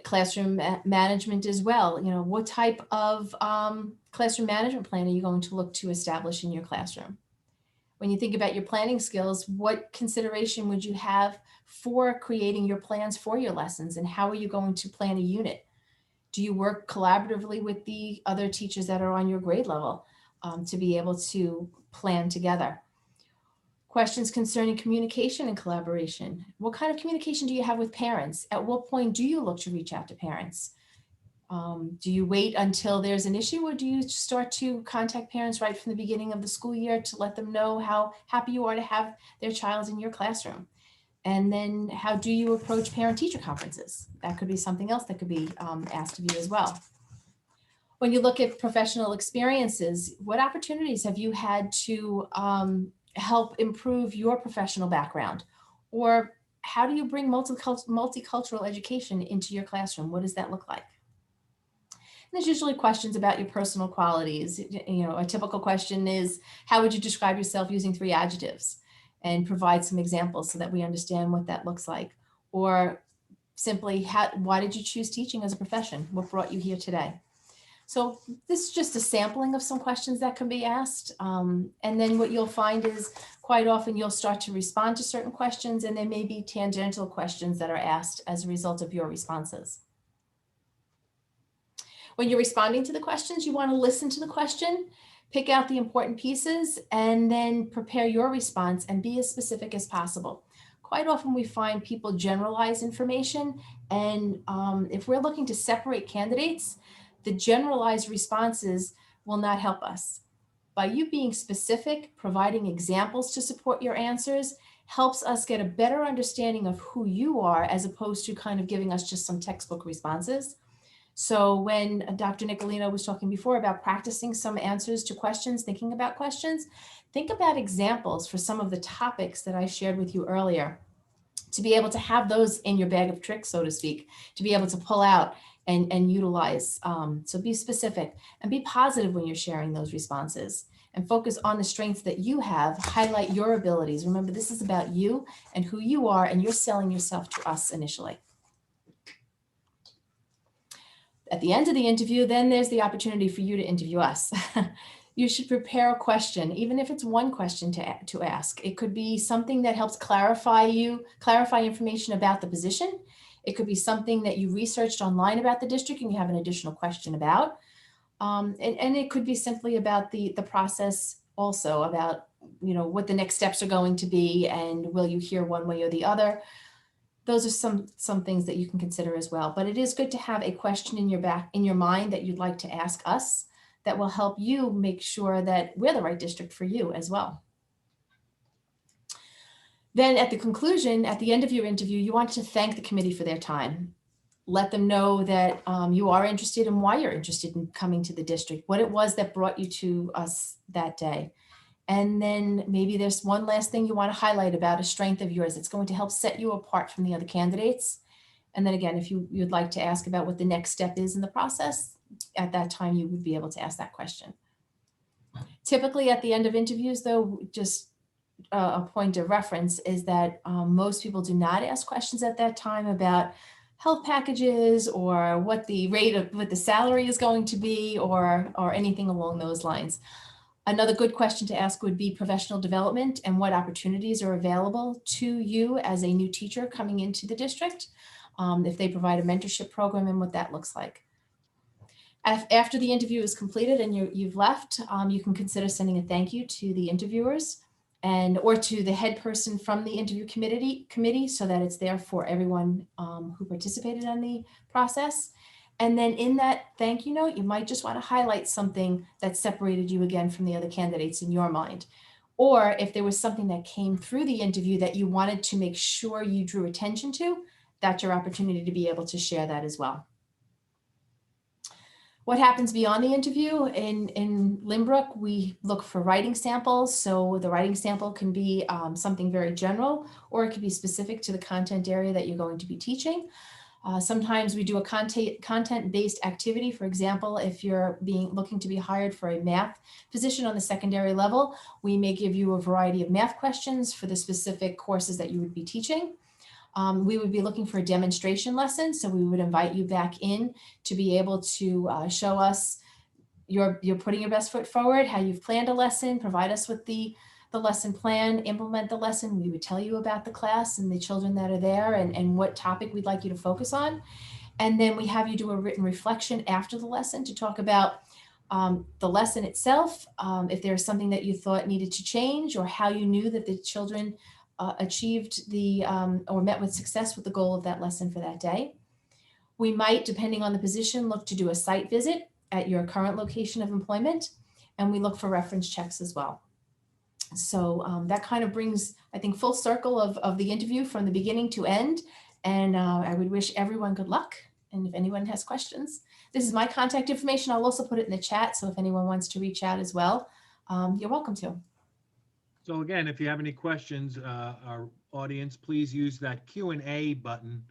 Classroom management as well. What type of classroom management plan are you going to look to establish in your classroom? When you think about your planning skills, what consideration would you have for creating your plans for your lessons, and how are you going to plan a unit? Do you work collaboratively with the other teachers that are on your grade level to be able to plan together? Questions concerning communication and collaboration. What kind of communication do you have with parents? At what point do you look to reach out to parents? Do you wait until there's an issue, or do you start to contact parents right from the beginning of the school year to let them know how happy you are to have their child in your classroom? And then how do you approach parent-teacher conferences? That could be something else that could be asked of you as well. When you look at professional experiences, what opportunities have you had to help improve your professional background? Or how do you bring multicultural education into your classroom? What does that look like? There's usually questions about your personal qualities. A typical question is, how would you describe yourself using 3 adjectives? And provide some examples so that we understand what that looks like. Or simply, why did you choose teaching as a profession? What brought you here today? So this is just a sampling of some questions that can be asked. And then what you'll find is quite often you'll start to respond to certain questions, and there may be tangential questions that are asked as a result of your responses. When you're responding to the questions, you want to listen to the question, pick out the important pieces, and then prepare your response and be as specific as possible. Quite often we find people generalize information, and if we're looking to separate candidates, the generalized responses will not help us. By you being specific, providing examples to support your answers, helps us get a better understanding of who you are, as opposed to kind of giving us just some textbook responses. So when Dr. Nicolino was talking before about practicing some answers to questions, thinking about questions, think about examples for some of the topics that I shared with you earlier, to be able to have those in your bag of tricks, so to speak, to be able to pull out and utilize. So be specific and be positive when you're sharing those responses, and focus on the strengths that you have, highlight your abilities. Remember, this is about you and who you are, and you're selling yourself to us initially. At the end of the interview, then there's the opportunity for you to interview us. You should prepare a question, even if it's one question to ask. It could be something that helps clarify information about the position. It could be something that you researched online about the district and you have an additional question about. And it could be simply about the process also, about, what the next steps are going to be and will you hear one way or the other. Those are some things that you can consider as well. But it is good to have a question in your mind that you'd like to ask us that will help you make sure that we're the right district for you as well. Then at the conclusion, at the end of your interview, you want to thank the committee for their time. Let them know that you are interested and why you're interested in coming to the district, what it was that brought you to us that day. And then maybe there's one last thing you want to highlight about a strength of yours that's going to help set you apart from the other candidates. And then again, if you'd like to ask about what the next step is in the process, at that time you would be able to ask that question. Typically at the end of interviews though, just a point of reference is that most people do not ask questions at that time about health packages or what the salary is going to be or anything along those lines. Another good question to ask would be professional development and what opportunities are available to you as a new teacher coming into the district. If they provide a mentorship program and what that looks like. After the interview is completed and you've left, you can consider sending a thank you to the interviewers or to the head person from the interview committee so that it's there for everyone who participated in the process. And then in that thank you note, you might just want to highlight something that separated you again from the other candidates in your mind. Or if there was something that came through the interview that you wanted to make sure you drew attention to, that's your opportunity to be able to share that as well. What happens beyond the interview? In Limbrook, we look for writing samples. So the writing sample can be something very general, or it could be specific to the content area that you're going to be teaching. Sometimes we do a content-based activity. For example, if you're looking to be hired for a math position on the secondary level, we may give you a variety of math questions for the specific courses that you would be teaching. We would be looking for a demonstration lesson. So we would invite you back in to be able to show us you're putting your best foot forward, how you've planned a lesson, provide us with the lesson plan, implement the lesson. We would tell you about the class and the children that are there and what topic we'd like you to focus on. And then we have you do a written reflection after the lesson to talk about the lesson itself, if there's something that you thought needed to change or how you knew that the children achieved or met with success with the goal of that lesson for that day. We might, depending on the position, look to do a site visit at your current location of employment, and we look for reference checks as well. So that kind of brings, I think, full circle of the interview from the beginning to end. And I would wish everyone good luck. And if anyone has questions, this is my contact information. I'll also put it in the chat. So if anyone wants to reach out as well, you're welcome to. So again, if you have any questions, our audience, please use that Q&A button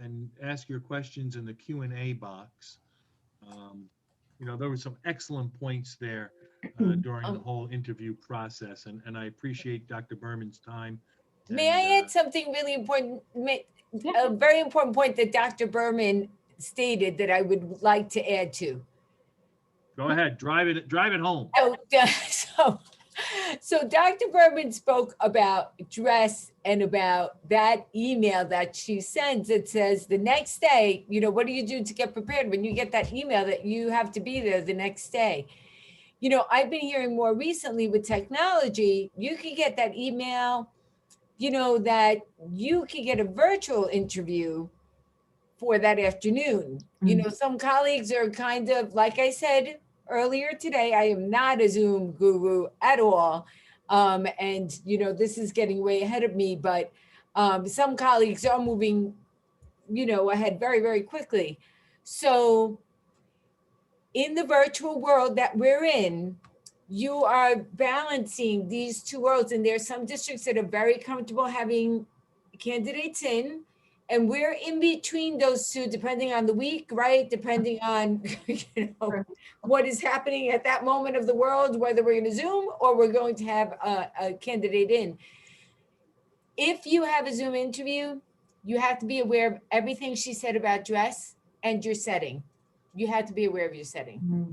and ask your questions in the Q&A box. There were some excellent points there during the whole interview process, and I appreciate Dr. Berman's time. May I add something really important? A very important point that Dr. Berman stated that I would like to add to. Go ahead, drive it home. Oh, so Dr. Berman spoke about dress and about that email that she sends that says the next day, what do you do to get prepared when you get that email that you have to be there the next day? I've been hearing more recently with technology, you can get that email, that you can get a virtual interview for that afternoon. Some colleagues are kind of, like I said earlier today, I am not a Zoom guru at all. And this is getting way ahead of me, but some colleagues are moving, ahead very, very quickly. So in the virtual world that we're in, you are balancing these two worlds. And there's some districts that are very comfortable having candidates in, and we're in between those two, depending on the week, right? Depending on what is happening at that moment of the world, whether we're going to Zoom or we're going to have a candidate in. If you have a Zoom interview, you have to be aware of everything she said about dress and your setting. You have to be aware of your setting. Mm-hmm.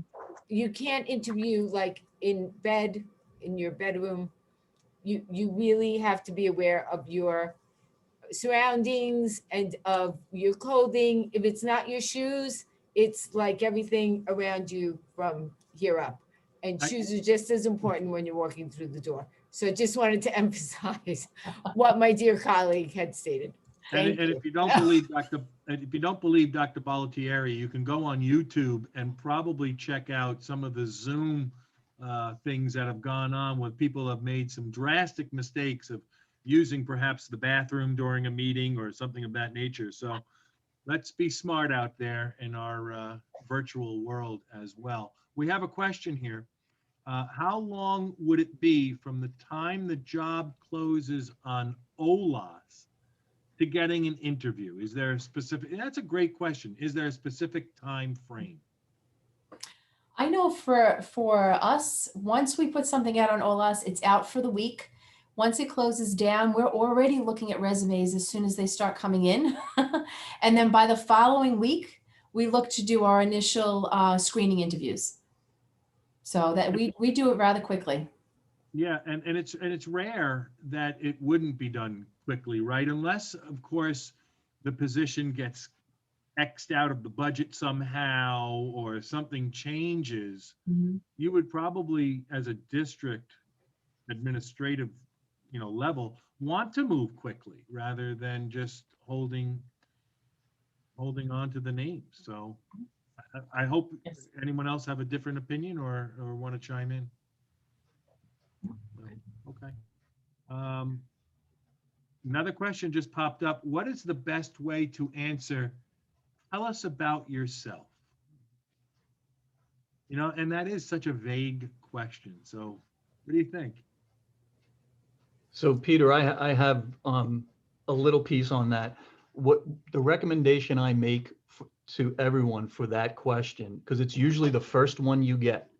You can't interview like in bed, in your bedroom. You really have to be aware of your surroundings and of your clothing. If it's not your shoes, it's like everything around you from here up. And shoes are just as important when you're walking through the door. So just wanted to emphasize what my dear colleague had stated. Thank And you. if you don't believe Dr. Bollettieri, you can go on YouTube and probably check out some of the Zoom things that have gone on with people who have made some drastic mistakes of using perhaps the bathroom during a meeting or something of that nature. So let's be smart out there in our virtual world as well. We have a question here. How long would it be from the time the job closes on OLAS to getting an interview? Is there a specific, that's a great question. Is there a specific time frame? I know for us, once we put something out on OLAS, it's out for the week. Once it closes down, we're already looking at resumes as soon as they start coming in. And then by the following week, we look to do our initial screening interviews. So that we do it rather quickly. Yeah, and it's rare that it wouldn't be done quickly, right? Unless, of course, the position gets X'd out of the budget somehow or something changes. Mhm. You would probably, as a district administrative, level, want to move quickly rather than just holding on to the name. So I hope Yes. anyone else have a different opinion or want to chime in. No? Okay. Another question just popped up. What is the best way to answer, tell us about yourself? And that is such a vague question. So what do you think? So Peter, I have a little piece on that. What the recommendation I make to everyone for that question, because it's usually the first one you get,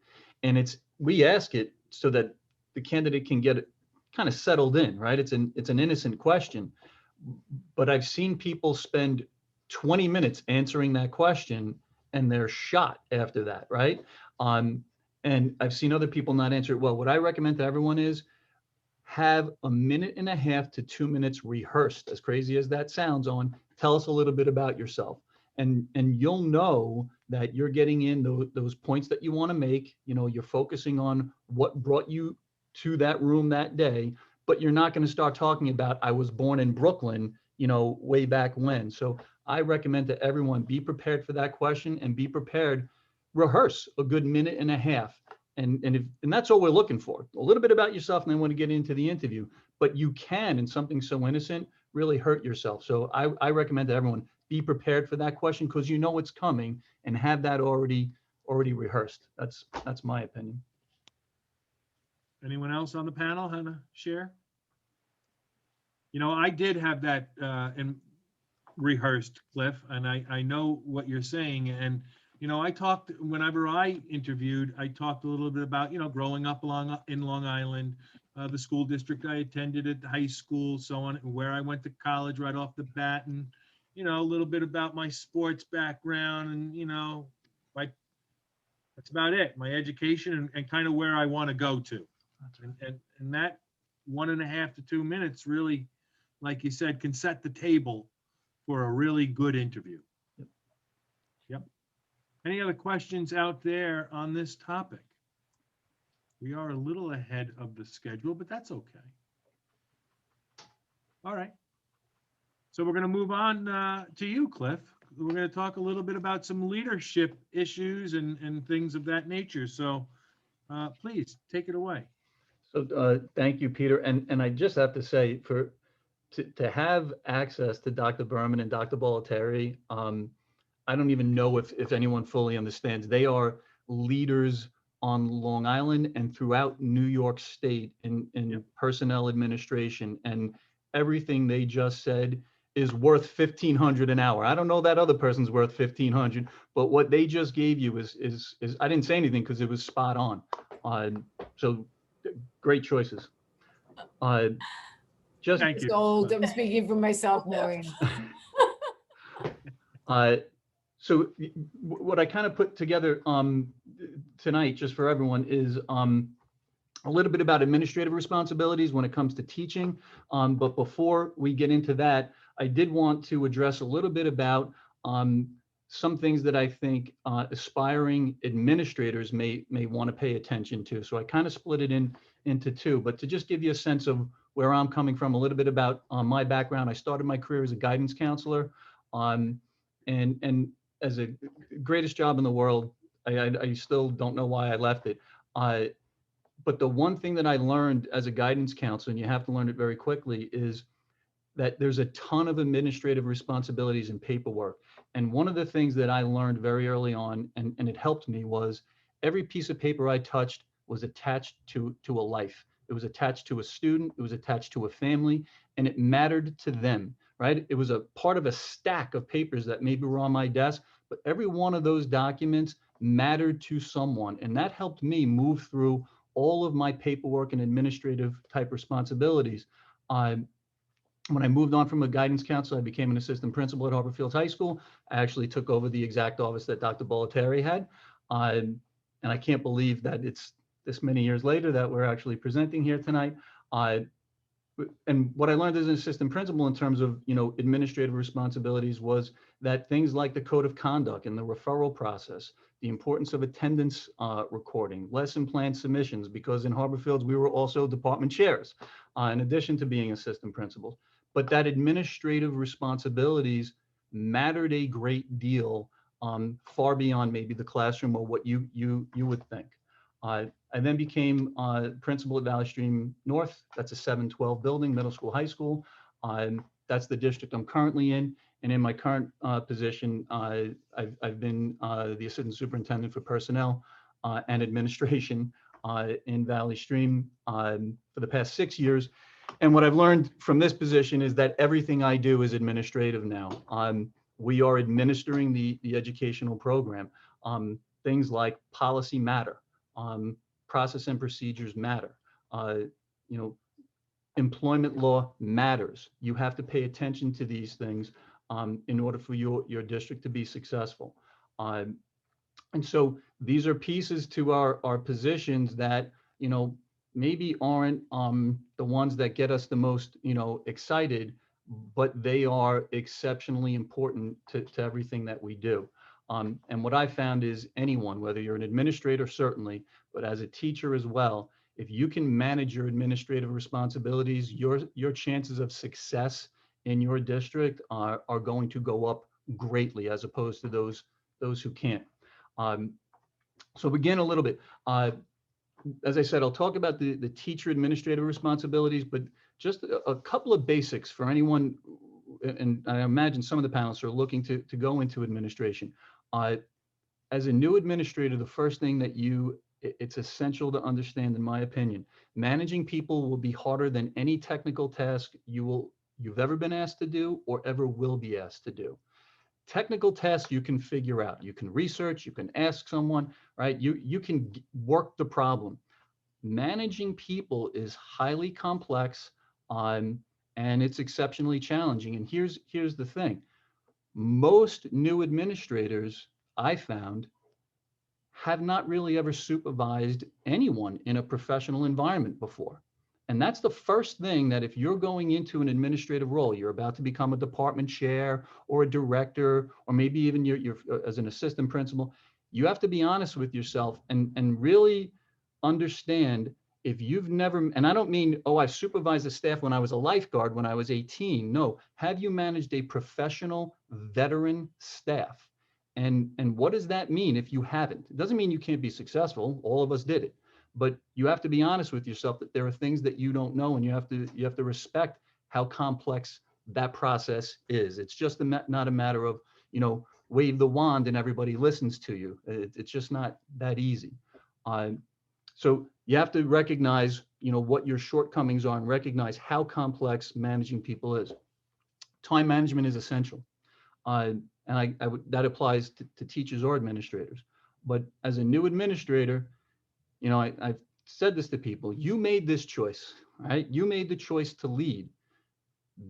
and we ask it so that the candidate can get it kind of settled in, right? It's an innocent question, but I've seen people spend 20 minutes answering that question and they're shot after that, right? And I've seen other people not answer it well. What I recommend to everyone is have a minute and a half to 2 minutes rehearsed, as crazy as that sounds, on tell us a little bit about yourself. And you'll know that you're getting in those points that you want to make. You're focusing on what brought you to that room that day, but you're not going to start talking about, I was born in Brooklyn, way back when. So I recommend to everyone, be prepared for that question and be prepared, rehearse a good minute and a half. And that's all we're looking for. A little bit about yourself, and then want to get into the interview. But you can, in something so innocent, really hurt yourself. So I recommend to everyone, be prepared for that question, because it's coming, and have that already rehearsed. That's my opinion. Anyone else on the panel have a share? I did have that in rehearsed, Cliff, and I know what you're saying. And I talked, whenever I interviewed, I talked a little bit about, growing up in Long Island, the school district I attended at high school, so on, and where I went to college right off the bat, and, a little bit about my sports background, and, that's about it, my education and kind of where I want to go to. And that 1.5 to 2 minutes really, like you said, can set the table for a really good interview. Yep. Any other questions out there on this topic? We are a little ahead of the schedule, but that's okay. All right. So we're going to move on to you, Cliff. We're going to talk a little bit about some leadership issues and things of that nature. So please take it away. So thank you, Peter. And I just have to say, to have access to Dr. Berman and Dr. Bollettieri, I don't even know if anyone fully understands. They are leaders on Long Island and throughout New York State in personnel administration, and everything they just said is worth $1,500 an hour. I don't know that other person's worth $1,500, but what they just gave you is I didn't say anything because it was spot on. So great choices. Just Thank you. Sold. I'm speaking for myself, Maureen. So what I kind of put together tonight, just for everyone, is a little bit about administrative responsibilities when it comes to teaching. But before we get into that, I did want to address a little bit about some things that I think aspiring administrators may want to pay attention to. So I kind of split it into two, but to just give you a sense of where I'm coming from, a little bit about my background. I started my career as a guidance counselor, and as a greatest job in the world. I still don't know why I left it. But the one thing that I learned as a guidance counselor, and you have to learn it very quickly, is that there's a ton of administrative responsibilities and paperwork. And one of the things that I learned very early on, and it helped me, was every piece of paper I touched was attached to a life. It was attached to a student, it was attached to a family, and it mattered to them, right? It was a part of a stack of papers that maybe were on my desk, but every one of those documents mattered to someone. And that helped me move through all of my paperwork and administrative type responsibilities. When I moved on from a guidance counselor, I became an assistant principal at Harbor Fields High School. I actually took over the exact office that Dr. Bollettieri had. And I can't believe that it's this many years later that we're actually presenting here tonight. And what I learned as an assistant principal in terms of, administrative responsibilities was that things like the code of conduct and the referral process, the importance of attendance recording, lesson plan submissions, because in Harbor Fields, we were also department chairs, in addition to being assistant principals. But that administrative responsibilities mattered a great deal, far beyond maybe the classroom or what you would think. I then became principal at Valley Stream North. That's a 712 building, middle school, high school. That's the district I'm currently in. And in my current position, I've been the assistant superintendent for personnel and administration in Valley Stream for the past 6 years. And what I've learned from this position is that everything I do is administrative now. We are administering the educational program. Things like policy matter. Process and procedures matter. Employment law matters. You have to pay attention to these things in order for your district to be successful. And so these are pieces to our positions that, maybe aren't the ones that get us the most, excited, but they are exceptionally important to everything that we do. And what I found is anyone, whether you're an administrator, certainly, but as a teacher as well, if you can manage your administrative responsibilities, your chances of success in your district are going to go up greatly as opposed to those who can't. So begin a little bit. As I said, I'll talk about the teacher administrative responsibilities, but just a couple of basics for anyone, and I imagine some of the panelists are looking to go into administration. As a new administrator, the first thing that it's essential to understand, in my opinion, managing people will be harder than any technical task you've ever been asked to do or ever will be asked to do. Technical tasks you can figure out. You can research, you can ask someone, right? You can work the problem. Managing people is highly complex, and it's exceptionally challenging. And here's the thing. Most new administrators, I found, have not really ever supervised anyone in a professional environment before. And that's the first thing, that if you're going into an administrative role, you're about to become a department chair or a director, or maybe even you're as an assistant principal, you have to be honest with yourself and really understand, if you've never, and I don't mean, I supervised the staff when I was a lifeguard when I was 18. No, have you managed a professional veteran staff? And what does that mean if you haven't? It doesn't mean you can't be successful. All of us did it. But you have to be honest with yourself that there are things that you don't know, and you have to respect how complex that process is. It's just not a matter of, wave the wand and everybody listens to you. It's just not that easy. So you have to recognize, what your shortcomings are and recognize how complex managing people is. Time management is essential. And that applies to teachers or administrators. But as a new administrator, I've said this to people, you made this choice, right? You made the choice to lead.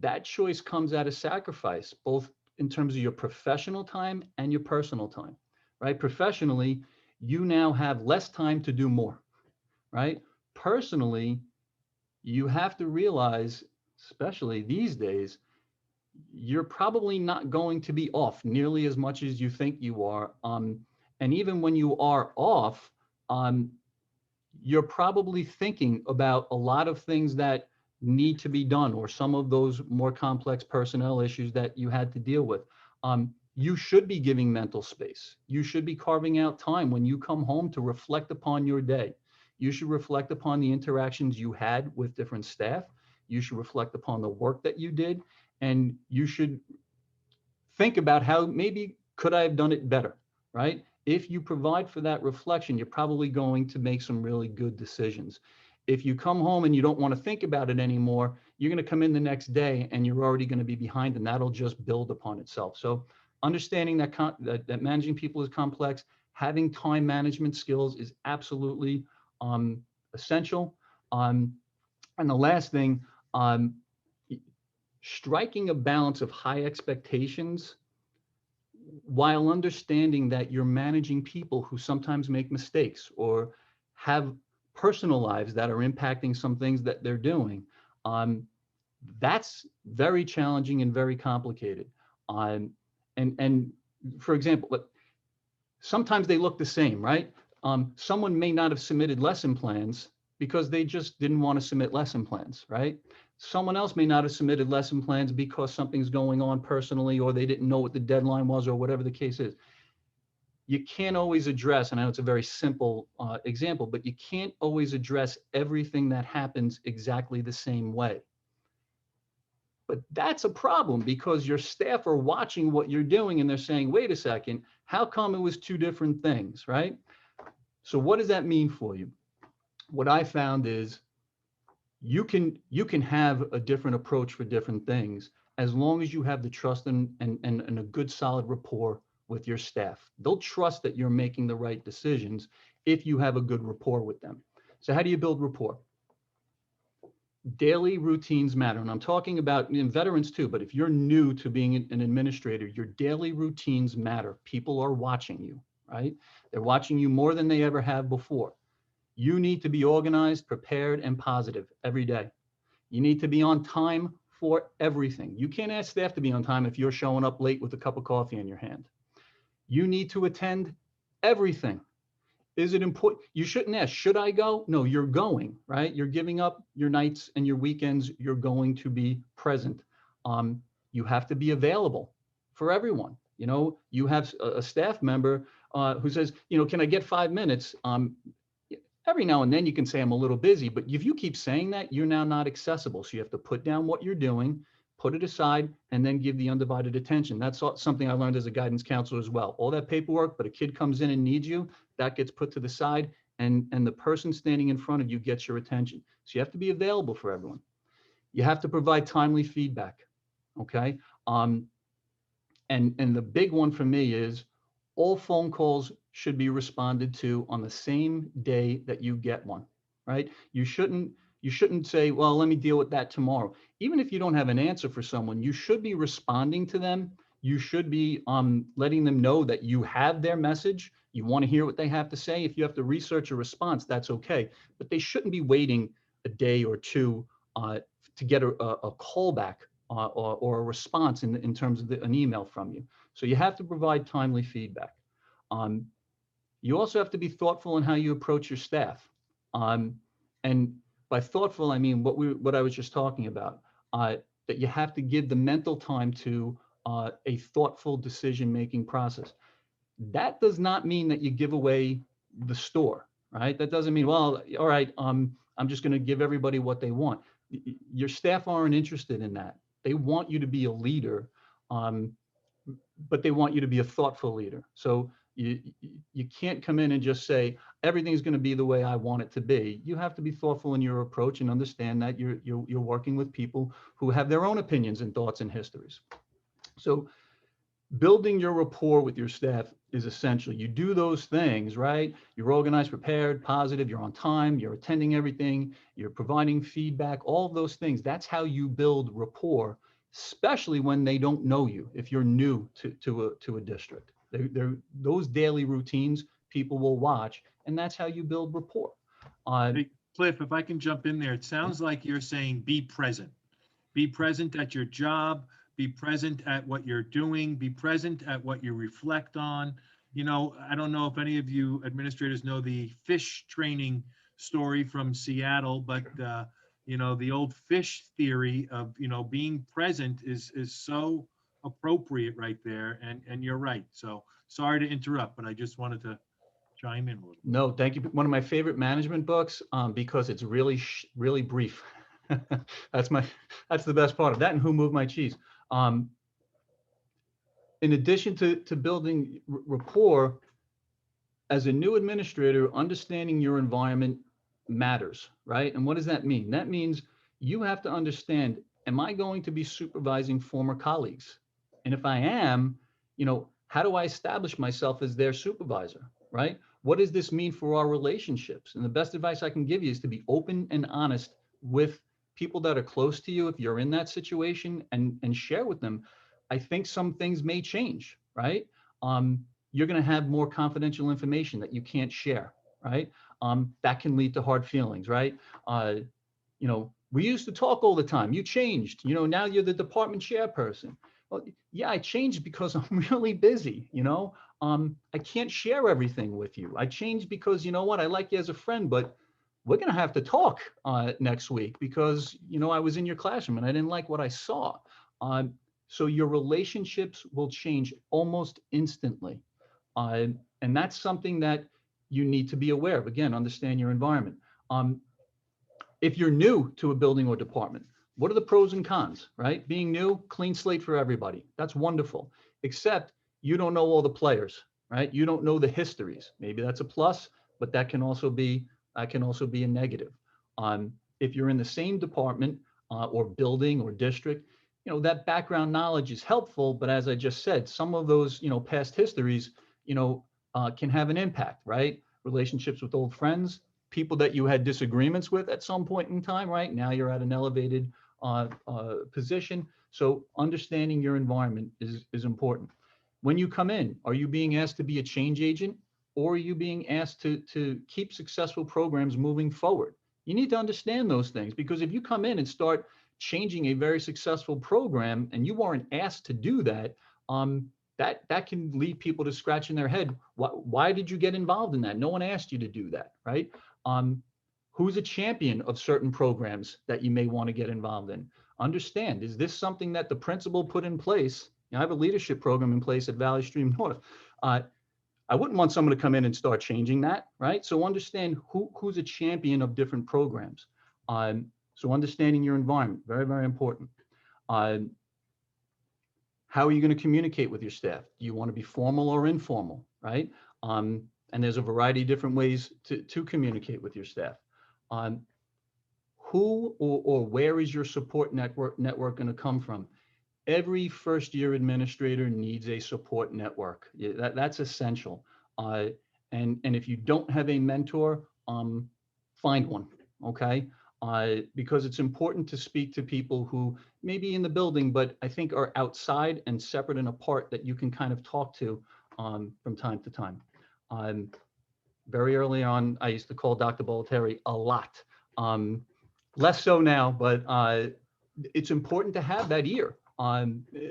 That choice comes at a sacrifice, both in terms of your professional time and your personal time, right? Professionally, you now have less time to do more, right? Personally, you have to realize, especially these days, you're probably not going to be off nearly as much as you think you are. And even when you are off, you're probably thinking about a lot of things that need to be done, or some of those more complex personnel issues that you had to deal with. You should be giving mental space. You should be carving out time when you come home to reflect upon your day. You should reflect upon the interactions you had with different staff. You should reflect upon the work that you did, and you should think about how maybe could I have done it better, right? If you provide for that reflection, you're probably going to make some really good decisions. If you come home and you don't want to think about it anymore, you're going to come in the next day and you're already going to be behind, and that'll just build upon itself. So understanding that managing people is complex, having time management skills is absolutely essential. And the last thing, striking a balance of high expectations while understanding that you're managing people who sometimes make mistakes or have personal lives that are impacting some things that they're doing. That's very challenging and very complicated. And for example, sometimes they look the same, right? Someone may not have submitted lesson plans because they just didn't want to submit lesson plans, right? Someone else may not have submitted lesson plans because something's going on personally, or they didn't know what the deadline was, or whatever the case is. You can't always address, and I know it's a very simple example, but you can't always address everything that happens exactly the same way. But that's a problem, because your staff are watching what you're doing and they're saying, wait a second, how come it was two different things, right? So what does that mean for you? What I found is you can have a different approach for different things as long as you have the trust and a good solid rapport with your staff. They'll trust that you're making the right decisions if you have a good rapport with them. So how do you build rapport? Daily routines matter. And I'm talking about veterans too, but if you're new to being an administrator, your daily routines matter. People are watching you, right? They're watching you more than they ever have before. You need to be organized, prepared, and positive every day. You need to be on time for everything. You can't ask staff to be on time if you're showing up late with a cup of coffee in your hand. You need to attend everything. Is it important? You shouldn't ask, should I go? No, you're going, right? You're giving up your nights and your weekends. You're going to be present. You have to be available for everyone. You know, you have a staff member who says, you know, can I get 5 minutes? Every now and then you can say I'm a little busy, but if you keep saying that, you're now not accessible. So you have to put down what you're doing, put it aside, and then give the undivided attention. That's something I learned as a guidance counselor as well. All that paperwork, but a kid comes in and needs you, that gets put to the side, and the person standing in front of you gets your attention. So you have to be available for everyone. You have to provide timely feedback, okay? And the big one for me is all phone calls should be responded to on the same day that you get one, right? You shouldn't say, well, let me deal with that tomorrow. Even if you don't have an answer for someone, you should be responding to them. You should be letting them know that you have their message. You want to hear what they have to say. If you have to research a response, that's okay. But they shouldn't be waiting a day or two to get a call back or a response in terms of an email from you. So you have to provide timely feedback. You also have to be thoughtful in how you approach your staff. And by thoughtful, I mean what I was just talking about, that you have to give the mental time to a thoughtful decision-making process. That does not mean that you give away the store, right? That doesn't mean, well, all right, I'm just going to give everybody what they want. Your staff aren't interested in that. They want you to be a leader, but they want you to be a thoughtful leader. So you can't come in and just say, everything's going to be the way I want it to be. You have to be thoughtful in your approach and understand that you're working with people who have their own opinions and thoughts and histories. So building your rapport with your staff is essential. You do those things, right? You're organized, prepared, positive, you're on time, you're attending everything, you're providing feedback, all of those things. That's how you build rapport, especially when they don't know you, if you're new to a district. Those daily routines people will watch, and that's how you build rapport. Hey, Cliff, if I can jump in there, it sounds like you're saying be present. Be present at your job, be present at what you're doing, be present at what you reflect on. You know, I don't know if any of you administrators know the fish training story from Seattle, but you know, the old fish theory of, you know, being present is so appropriate right there. And you're right. So sorry to interrupt, but I just wanted to chime in a little. No, thank you. One of my favorite management books, because it's really, really brief. That's the best part of that. And Who Moved My Cheese? In addition to building rapport, as a new administrator, understanding your environment matters, right? And what does that mean? That means you have to understand, am I going to be supervising former colleagues? And if I am, you know, how do I establish myself as their supervisor, right? What does this mean for our relationships? And the best advice I can give you is to be open and honest with people that are close to you if you're in that situation, and share with them. I think some things may change, right? You're going to have more confidential information that you can't share, right? That can lead to hard feelings, right? You know, we used to talk all the time. You changed, you know, now you're the department chairperson. Well, yeah, I changed because I'm really busy, you know? I can't share everything with you. I changed because, you know what, I like you as a friend, but we're going to have to talk next week because, you know, I was in your classroom and I didn't like what I saw. So your relationships will change almost instantly. And that's something that you need to be aware of. Again, understand your environment. If you're new to a building or department, what are the pros and cons, right? Being new, clean slate for everybody. That's wonderful, except you don't know all the players, right? You don't know the histories. Maybe that's a plus, but that can also be a negative. If you're in the same department or building or district, you know, that background knowledge is helpful, but as I just said, some of those, you know, past histories, you know, can have an impact, right? Relationships with old friends, people that you had disagreements with at some point in time, right? Now you're at an elevated position. So understanding your environment is important. When you come in, are you being asked to be a change agent, or are you being asked to keep successful programs moving forward? You need to understand those things, because if you come in and start changing a very successful program and you weren't asked to do that, that can lead people to scratching their head. Why did you get involved in that? No one asked you to do that, right? Who's a champion of certain programs that you may want to get involved in? Understand, is this something that the principal put in place? You know, I have a leadership program in place at Valley Stream North. I wouldn't want someone to come in and start changing that, right? So understand who's a champion of different programs. So understanding your environment, very, very important. How are you going to communicate with your staff? Do you want to be formal or informal, right? And there's a variety of different ways to communicate with your staff. Who or where is your support network going to come from? Every first year administrator needs a support network. That's essential. And if you don't have a mentor, find one, okay? Because it's important to speak to people who may be in the building, but I think are outside and separate and apart, that you can kind of talk to from time to time. Very early on, I used to call Dr. Bollettieri a lot. Less so now, but it's important to have that ear.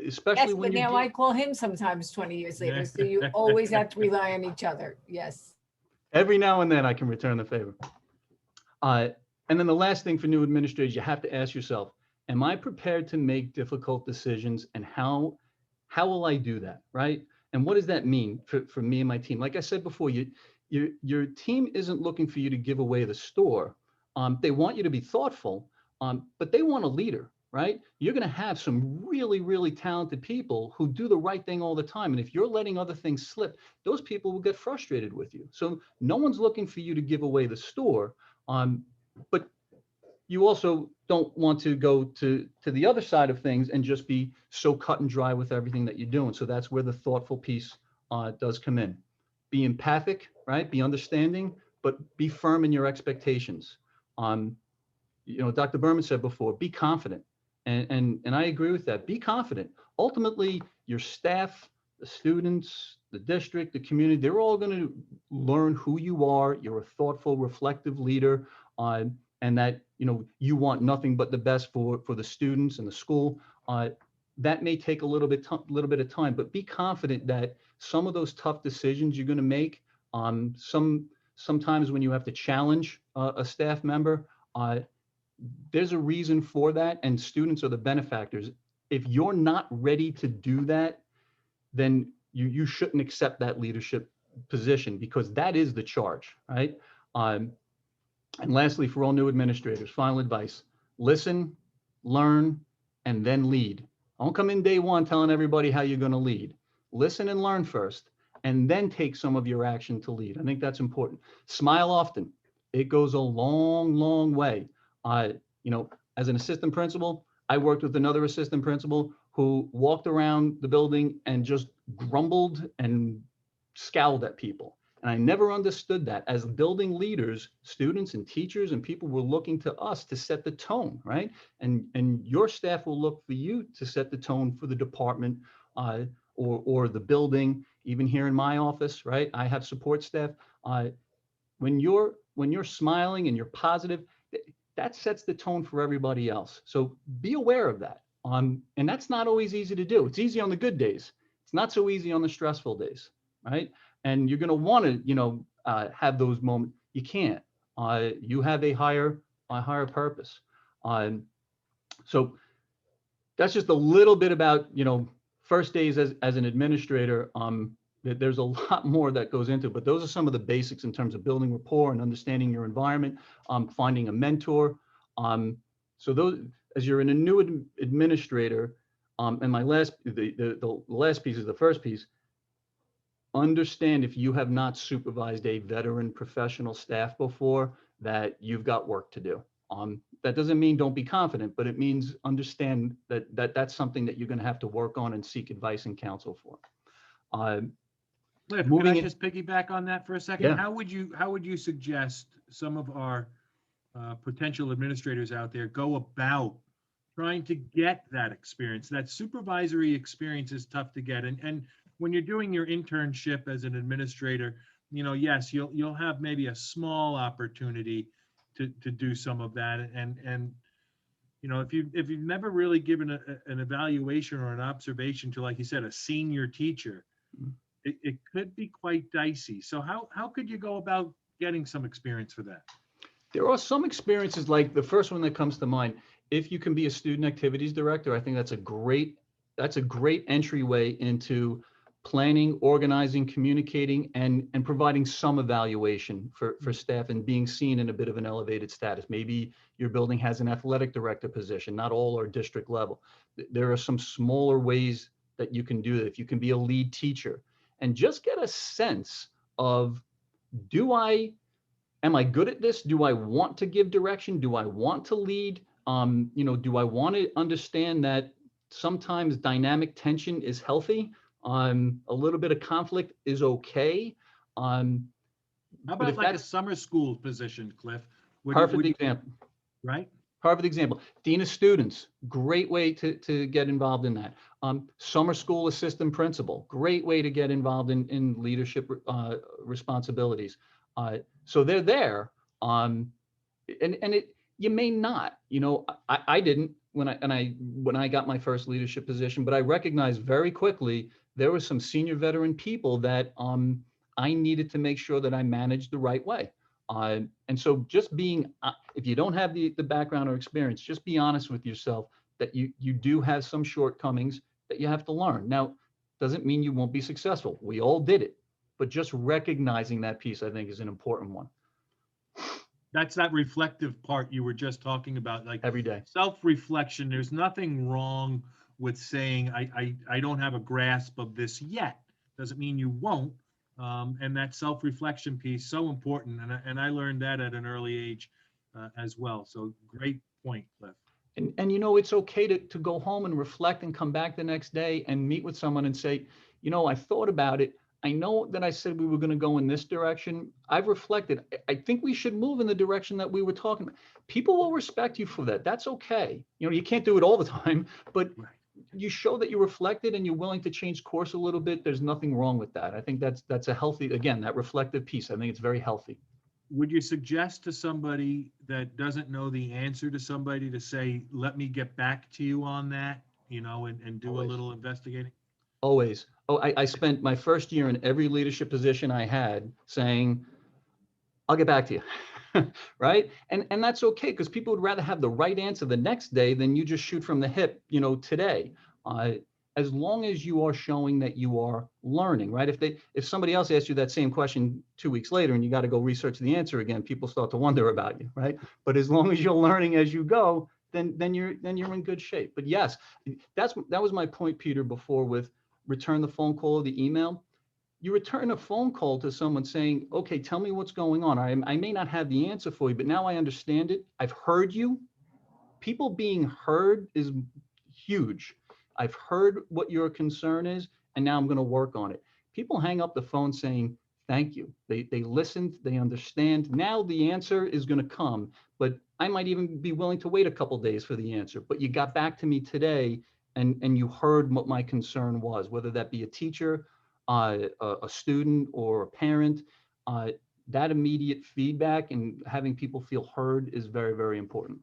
Especially Yes, when but you now I call him sometimes 20 years later, so you always have to rely on each other. Yes. Every now and then I can return the favor. And then the last thing for new administrators, you have to ask yourself, am I prepared to make difficult decisions, and how will I do that, right? And what does that mean for me and my team? Like I said before, your team isn't looking for you to give away the store. They want you to be thoughtful, but they want a leader, right? You're going to have some really, really talented people who do the right thing all the time. And if you're letting other things slip, those people will get frustrated with you. So no one's looking for you to give away the store. But you also don't want to go to the other side of things and just be so cut and dry with everything that you're doing. So that's where the thoughtful piece does come in. Be empathic, right? Be understanding, but be firm in your expectations. You know, Dr. Berman said before, be confident. And I agree with that. Be confident. Ultimately, your staff, the students, the district, the community, they're all going to learn who you are. You're a thoughtful, reflective leader, and that, you know, you want nothing but the best for the students and the school. that may take a little bit of time, but be confident that some of those tough decisions you're going to make, sometimes when you have to challenge a staff member, there's a reason for that, and students are the benefactors. If you're not ready to do that, then you shouldn't accept that leadership position, because that is the charge, right? And lastly, for all new administrators, final advice: listen, learn, and then lead. Don't come in day one telling everybody how you're going to lead. Listen and learn first, and then take some of your action to lead. I think that's important. Smile often. It goes a long, long way. As an assistant principal, I worked with another assistant principal who walked around the building and just grumbled and scowled at people. And I never understood that. As building leaders, students and teachers and people were looking to us to set the tone, right? And your staff will look for you to set the tone for the department or the building. Even here in my office, right? I have support staff. When you're smiling and you're positive, that sets the tone for everybody else. So be aware of that. And that's not always easy to do. It's easy on the good days. It's not so easy on the stressful days, right? And you're going to want to, have those moments. You can't. You have a higher purpose. So that's just a little bit about, first days as an administrator. There's a lot more that goes into it, but those are some of the basics in terms of building rapport and understanding your environment, finding a mentor. So those, as you're in a new administrator, and the last piece is the first piece. Understand, if you have not supervised a veteran professional staff before, that you've got work to do. That doesn't mean don't be confident, but it means understand that's something that you're going to have to work on and seek advice and counsel for. Cliff, can moving I in- just piggyback on that for a second? Yeah. How would you suggest some of our potential administrators out there go about trying to get that experience? That supervisory experience is tough to get, and when you're doing your internship as an administrator, yes, you'll have maybe a small opportunity to do some of that, and if you've never really given an evaluation or an observation to, like you said, a senior teacher, it could be quite dicey. So how could you go about getting some experience for that? There are some experiences, like the first one that comes to mind. If you can be a student activities director, I think that's a great entryway into planning, organizing, communicating, and providing some evaluation for staff and being seen in a bit of an elevated status. Maybe your building has an athletic director position, not all are district level. There are some smaller ways that you can do that. If you can be a lead teacher and just get a sense of, am I good at this? Do I want to give direction? Do I want to lead? Do I want to understand that sometimes dynamic tension is healthy? A little bit of conflict is okay. How about like a summer school position, Cliff? Perfect example. Right? Perfect example. Dean of students, great way to get involved in that. Summer school assistant principal, great way to get involved in leadership responsibilities. So they're there, and you may not. I didn't when I got my first leadership position, but I recognized very quickly there were some senior veteran people that I needed to make sure that I managed the right way. And so just being, if you don't have the background or experience, just be honest with yourself that you do have some shortcomings that you have to learn. Now, doesn't mean you won't be successful. We all did it, but just recognizing that piece, I think, is an important one. That's that reflective part you were just talking about, like Every day. Self-reflection. There's nothing wrong with saying, I don't have a grasp of this yet. Doesn't mean you won't. And that self-reflection piece, so important. And I learned that at an early age as well. So great point, Cliff. And it's okay to go home and reflect and come back the next day and meet with someone and say, I thought about it. I know that I said we were going to go in this direction. I've reflected. I think we should move in the direction that we were talking about. People will respect you for that. That's okay. You can't do it all the time, but you show that you reflected and you're willing to change course a little bit. There's nothing wrong with that. I think that's a healthy, again, that reflective piece. I think it's very healthy. Would you suggest to somebody that doesn't know the answer to somebody to say, let me get back to you on that? and do a Always. little investigating? Always. Oh, I spent my first year in every leadership position I had saying, I'll get back to you. Right. And that's okay, because people would rather have the right answer the next day than you just shoot from the hip, today. Uh, as long as you are showing that you are learning, right? If somebody else asks you that same question 2 weeks later and you got to go research the answer again, people start to wonder about you, right? But as long as you're learning as you go, then you're in good shape. But yes, that was my point, Peter, before with return the phone call or the email. You return a phone call to someone saying, okay, tell me what's going on. I may not have the answer for you, but now I understand it. I've heard you. People being heard is huge. I've heard what your concern is, and now I'm going to work on it. People hang up the phone saying, thank you. They listened, they understand. Now the answer is going to come, but I might even be willing to wait a couple days for the answer. But you got back to me today, and you heard what my concern was, whether that be a teacher, a student, or a parent. That immediate feedback and having people feel heard is very, very important.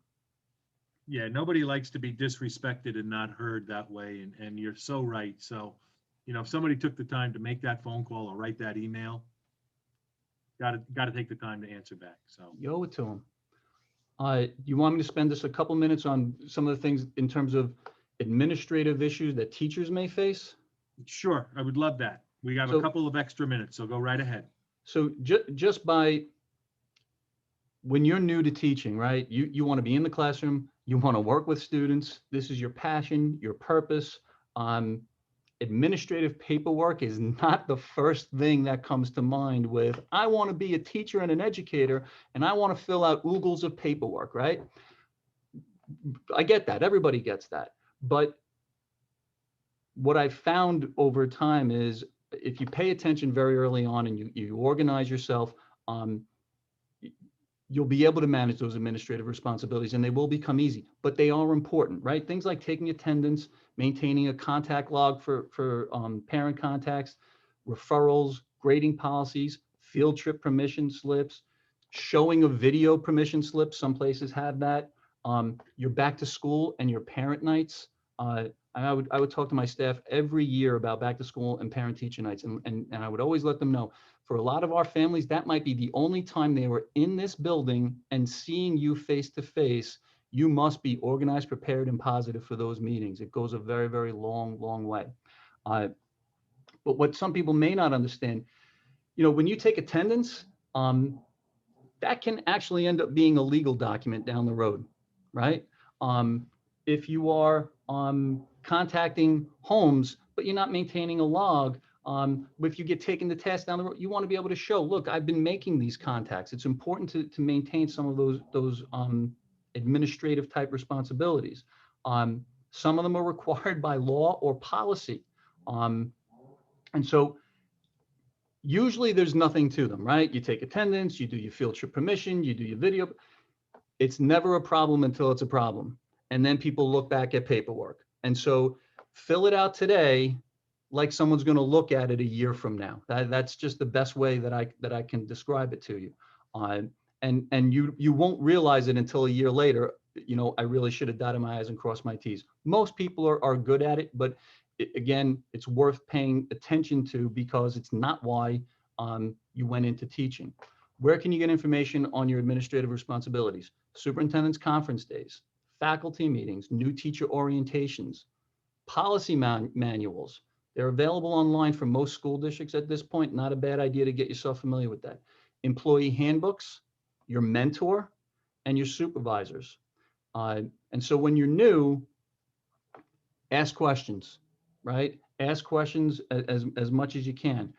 Yeah, nobody likes to be disrespected and not heard that way, and you're so right. So, if somebody took the time to make that phone call or write that email, got to take the time to answer back. So, You owe it to them. You want me to spend just a couple minutes on some of the things in terms of administrative issues that teachers may face? sure, I would love that. We have a So- couple of extra minutes, so go right ahead. So just by, when you're new to teaching, right? You want to be in the classroom, you want to work with students. This is your passion, your purpose. Administrative paperwork is not the first thing that comes to mind with, I want to be a teacher and an educator, and I want to fill out oogles of paperwork, right? I get that. Everybody gets that. But what I've found over time is if you pay attention very early on and you organize yourself, you'll be able to manage those administrative responsibilities, and they will become easy, but they are important, right? Things like taking attendance, maintaining a contact log for parent contacts, referrals, grading policies, field trip permission slips, showing a video permission slip. Some places have that. Your back to school and your parent nights. I would talk to my staff every year about back to school and parent teacher nights. And I would always let them know, for a lot of our families, that might be the only time they were in this building and seeing you face to face. You must be organized, prepared, and positive for those meetings. It goes a very, very long, long way. But what some people may not understand, when you take attendance, that can actually end up being a legal document down the road, right? If you are contacting homes, but you're not maintaining a log, if you get taken to task down the road, you want to be able to show, look, I've been making these contacts. It's important to maintain some of those administrative type responsibilities. Some of them are required by law or policy. And so usually there's nothing to them, right? You take attendance, you do your field trip permission, you do your video. It's never a problem until it's a problem. And then people look back at paperwork. And so fill it out today like someone's going to look at it a year from now. That's just the best way that I can describe it to you. And you won't realize it until a year later. I really should have dotted my I's and crossed my T's. Most people are good at it, but again, it's worth paying attention to because it's not why you went into teaching. Where can you get information on your administrative responsibilities? Superintendent's conference days, faculty meetings, new teacher orientations, policy manuals. They're available online for most school districts at this point. Not a bad idea to get yourself familiar with that. Employee handbooks, your mentor, and your supervisors. And so when you're new, ask questions, right? Ask questions as much as you can.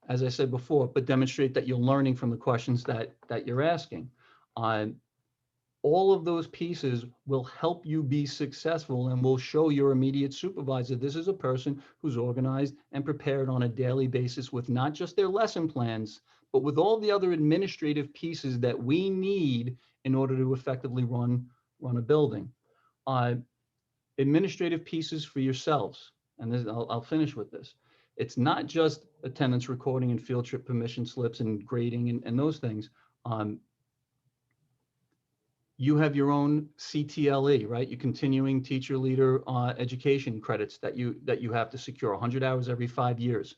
As I said before, but demonstrate that you're learning from the questions that you're asking. All of those pieces will help you be successful and will show your immediate supervisor this is a person who's organized and prepared on a daily basis with not just their lesson plans, but with all the other administrative pieces that we need in order to effectively run a building. Administrative pieces for yourselves, and this, I'll finish with this. It's not just attendance recording and field trip permission slips and grading and those things. you have your own CTLE, right? Your continuing teacher leader education credits that you have to secure 100 hours every 5 years.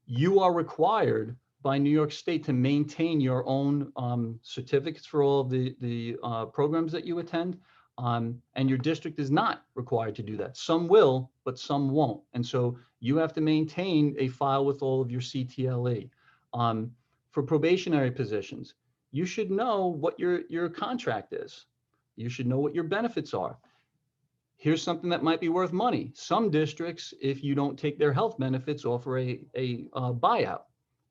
You are required by New York State to maintain your own certificates for all of the programs that you attend. And your district is not required to do that. Some will, but some won't. And so you have to maintain a file with all of your CTLE. For probationary positions, you should know what your contract is. You should know what your benefits are. Here's something that might be worth money. Some districts, if you don't take their health benefits, offer a buyout.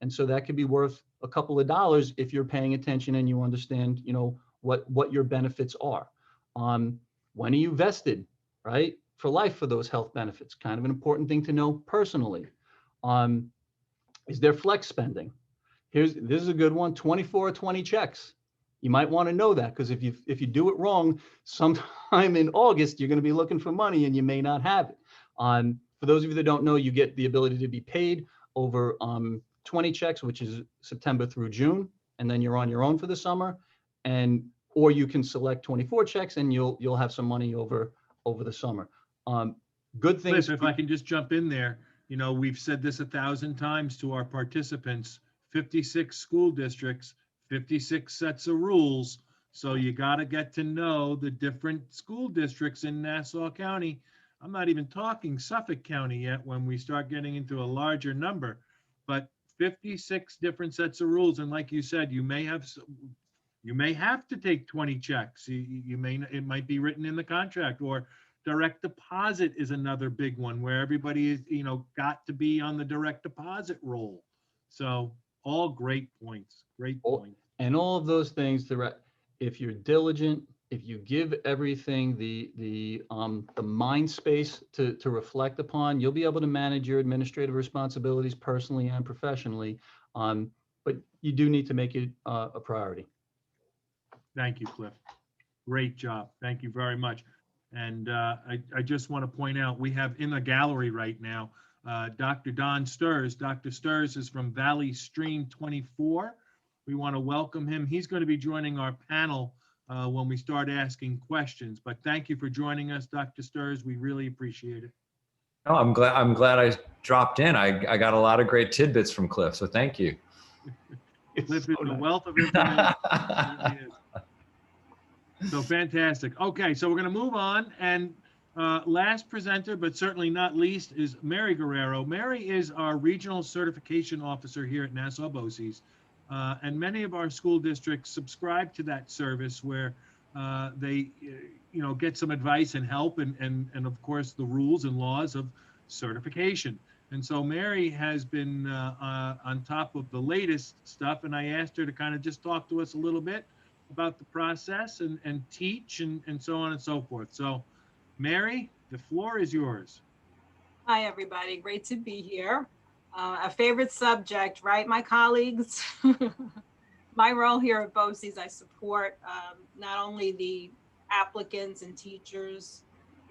And so that could be worth a couple of dollars if you're paying attention and you understand, what your benefits are. When are you vested, right? For life for those health benefits, kind of an important thing to know personally. Is there flex spending? This is a good one, 24 or 20 checks. You might want to know that, because if you do it wrong, sometime in August, you're going to be looking for money and you may not have it. For those of you that don't know, you get the ability to be paid over 20 checks, which is September through June, and then you're on your own for the summer. Or you can select 24 checks and you'll have some money over the summer. Good things. Cliff, if I can just jump in there, we've said this 1,000 times to our participants, 56 school districts, 56 sets of rules. So you got to get to know the different school districts in Nassau County. I'm not even talking Suffolk County yet when we start getting into a larger number, but 56 different sets of rules. And like you said, you may have to take 20 checks. It might be written in the contract, or direct deposit is another big one where everybody is, got to be on the direct deposit roll. So all great points, great points. And all of those things, if you're diligent, if you give everything the mind space to reflect upon, you'll be able to manage your administrative responsibilities personally and professionally. But you do need to make it a priority. Thank you, Cliff. Great job. Thank you very much. And I just want to point out, we have in the gallery right now, Dr. Don Sturz. Dr. Sturz is from Valley Stream 24. We want to welcome him. He's going to be joining our panel when we start asking questions. But thank you for joining us, Dr. Sturz. We really appreciate it. Oh, I'm glad I dropped in. I got a lot of great tidbits from Cliff, so thank you. Cliff is a wealth of information. He really is. So fantastic. Okay, so we're going to move on. And last presenter, but certainly not least, is Mary Guerrero. Mary is our regional certification officer here at Nassau BOCES. And many of our school districts subscribe to that service where they, get some advice and help and of course the rules and laws of certification. And so Mary has been on top of the latest stuff, and I asked her to kind of just talk to us a little bit about the process and teach and so on and so forth. So Mary, the floor is yours. Hi, everybody. Great to be here. A favorite subject, right, my colleagues? My role here at BOCES, I support not only the applicants and teachers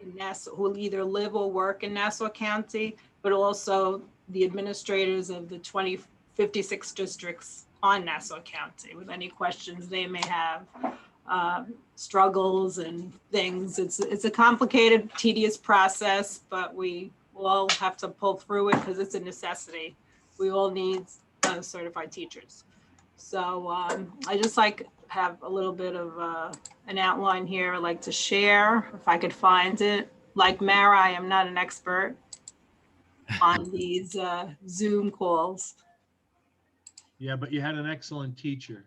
in Nassau who either live or work in Nassau County, but also the administrators of the 56 districts on Nassau County with any questions they may have, struggles and things. It's a complicated, tedious process, but we will all have to pull through it because it's a necessity. We all need certified teachers. So I just have a little bit of an outline here I'd like to share, if I could find it. Like Mara, I am not an expert on these Zoom calls. Yeah, but you had an excellent teacher.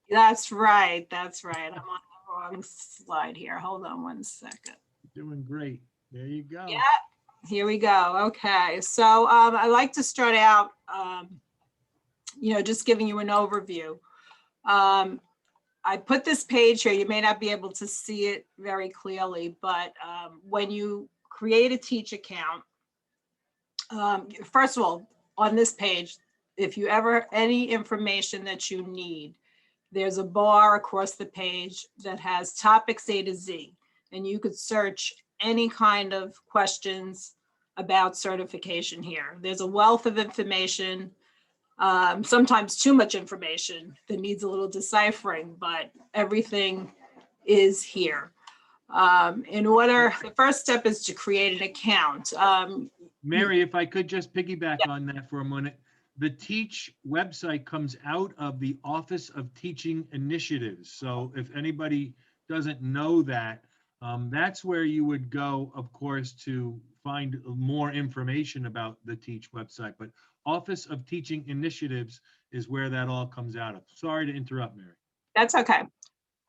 That's right. That's right. I'm on the wrong slide here. Hold on one second. Doing great. There you go. Yeah, here we go. Okay. So I like to start out, just giving you an overview. I put this page here. You may not be able to see it very clearly, but when you create a Teach account, first of all, on this page, if you ever any information that you need, there's a bar across the page that has topics A to Z, and you could search any kind of questions about certification here. There's a wealth of information. Sometimes too much information that needs a little deciphering, but everything is here. The first step is to create an account. Mary, if I could just piggyback on that for a minute. The Teach website comes out of the Office of Teaching Initiatives. So if anybody doesn't know that, that's where you would go, of course, to find more information about the Teach website. But Office of Teaching Initiatives is where that all comes out of. Sorry to interrupt, Mary. That's okay.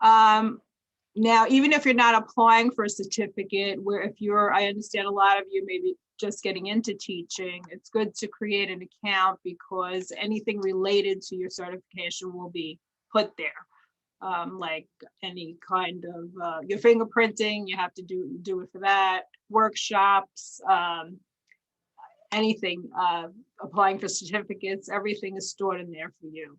Now, even if you're not applying for a certificate, I understand a lot of you may be just getting into teaching, it's good to create an account because anything related to your certification will be put there. Like any kind of, your fingerprinting, you have to do it for that, workshops, anything, applying for certificates, everything is stored in there for you.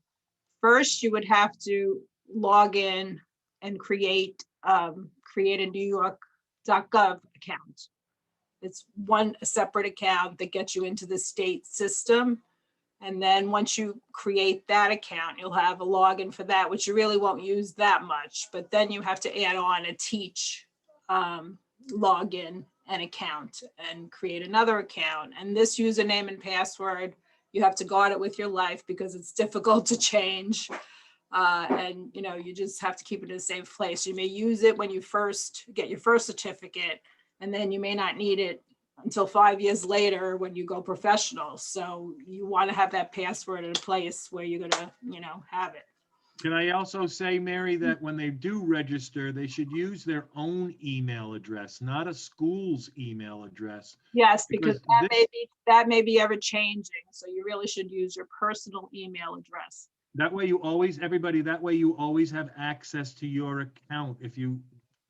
First, you would have to log in and create a NewYork.gov account. It's a separate account that gets you into the state system. And then once you create that account, you'll have a login for that, which you really won't use that much. But then you have to add on a Teach login and account and create another account. And this username and password, you have to guard it with your life because it's difficult to change. And you just have to keep it in a safe place. You may use it when you first get your first certificate, and then you may not need it until 5 years later when you go professional. So you want to have that password in a place where you're gonna, have it. Can I also say, Mary, that when they do register, they should use their own email address, not a school's email address. Yes, because that may be ever changing. So you really should use your personal email address. That way you always have access to your account. If you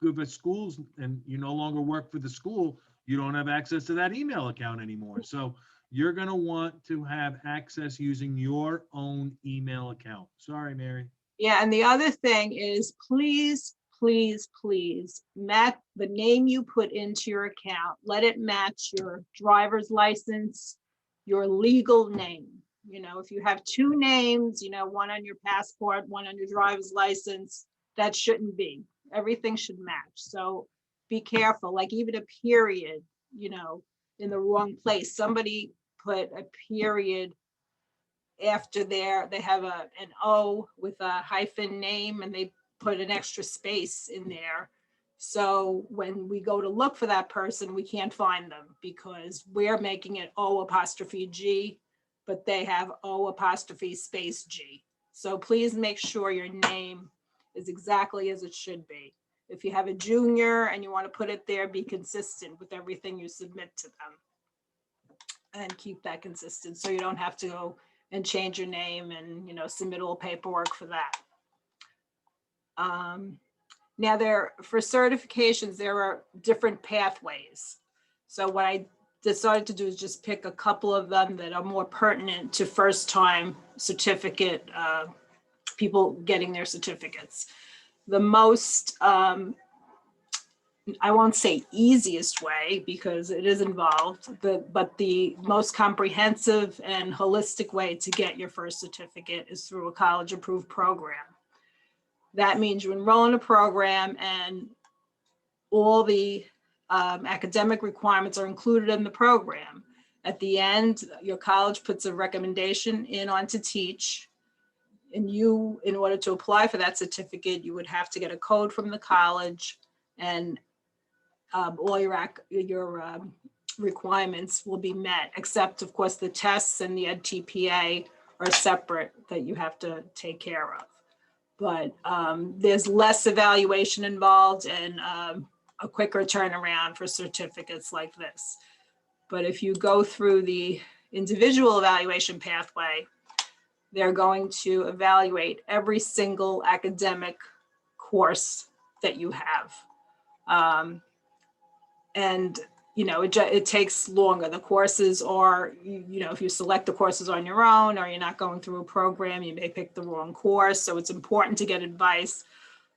give a schools and you no longer work for the school, you don't have access to that email account anymore. So you're going to want to have access using your own email account. Sorry, Mary. Yeah, and the other thing is please match the name you put into your account. Let it match your driver's license, your legal name. If you have two names, one on your passport, one on your driver's license, that shouldn't be. Everything should match. So be careful, like even a period, in the wrong place. Somebody put a period after they have an O with a hyphen name and they put an extra space in there. So when we go to look for that person, we can't find them because we're making it O''G, but they have O''G. So please make sure your name is exactly as it should be. If you have a junior and you want to put it there, be consistent with everything you submit to them and keep that consistent so you don't have to go and change your name and submit all paperwork for that. Now for certifications, there are different pathways. So what I decided to do is just pick a couple of them that are more pertinent to first time certificate, people getting their certificates. The most, I won't say easiest way because it is involved, but the most comprehensive and holistic way to get your first certificate is through a college approved program. That means you enroll in a program and all the academic requirements are included in the program. At the end, your college puts a recommendation in onto Teach. And you, in order to apply for that certificate, you would have to get a code from the college and all your requirements will be met, except of course the tests and the EdTPA are separate that you have to take care of. But there's less evaluation involved and a quicker turnaround for certificates like this. But if you go through the individual evaluation pathway, they're going to evaluate every single academic course that you have. And it takes longer. The courses are, if you select the courses on your own or you're not going through a program, you may pick the wrong course. So it's important to get advice,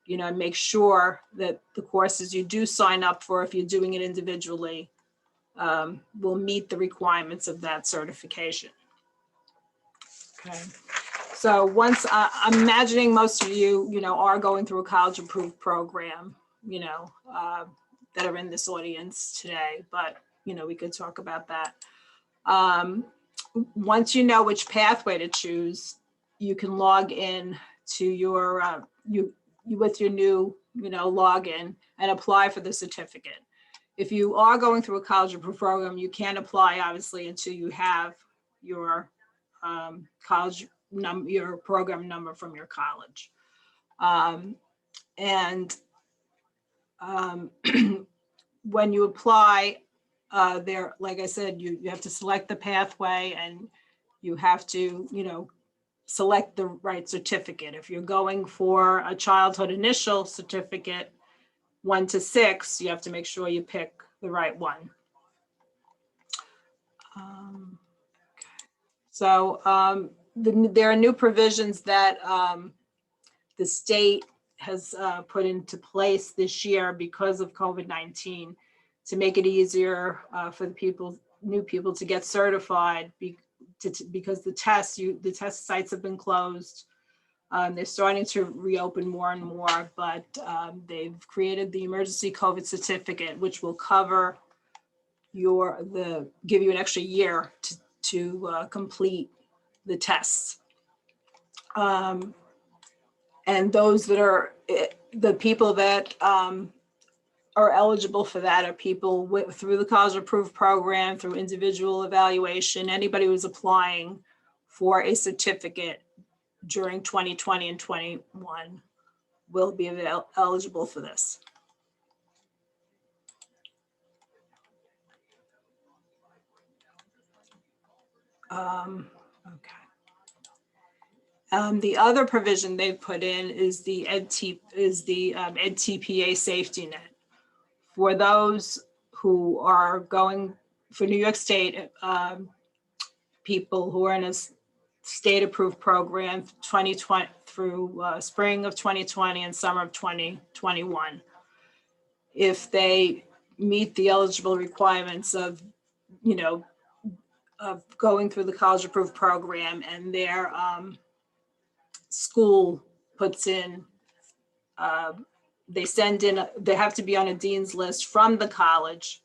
and make sure that the courses you do sign up for, if you're doing it individually, will meet the requirements of that certification. Okay. So once, I'm imagining most of you, are going through a college approved program, that are in this audience today, but, we could talk about that. Once you know which pathway to choose, you can log in to your, with your new, login and apply for the certificate. If you are going through a college approved program, you can't apply obviously until you have your your program number from your college. When you apply, there, like I said, you have to select the pathway and you have to, select the right certificate. If you're going for a childhood initial certificate, 1 to 6, you have to make sure you pick the right one. There are new provisions that the state has put into place this year because of COVID-19 to make it easier for the new people to get certified because the test sites have been closed. They're starting to reopen more and more, but they've created the emergency COVID certificate, which will cover give you an extra year to complete the tests. And those that are the people that are eligible for that are people through the college approved program, through individual evaluation. Anybody who's applying for a certificate during 2020 and 21 will be eligible for this. Okay. The other provision they've put in is the EdTPA safety net. For those who are going for New York State people who are in a state approved program 2020 through spring of 2020 and summer of 2021. If they meet the eligible requirements of, of going through the college approved program and their school puts in, they send in, they have to be on a dean's list from the college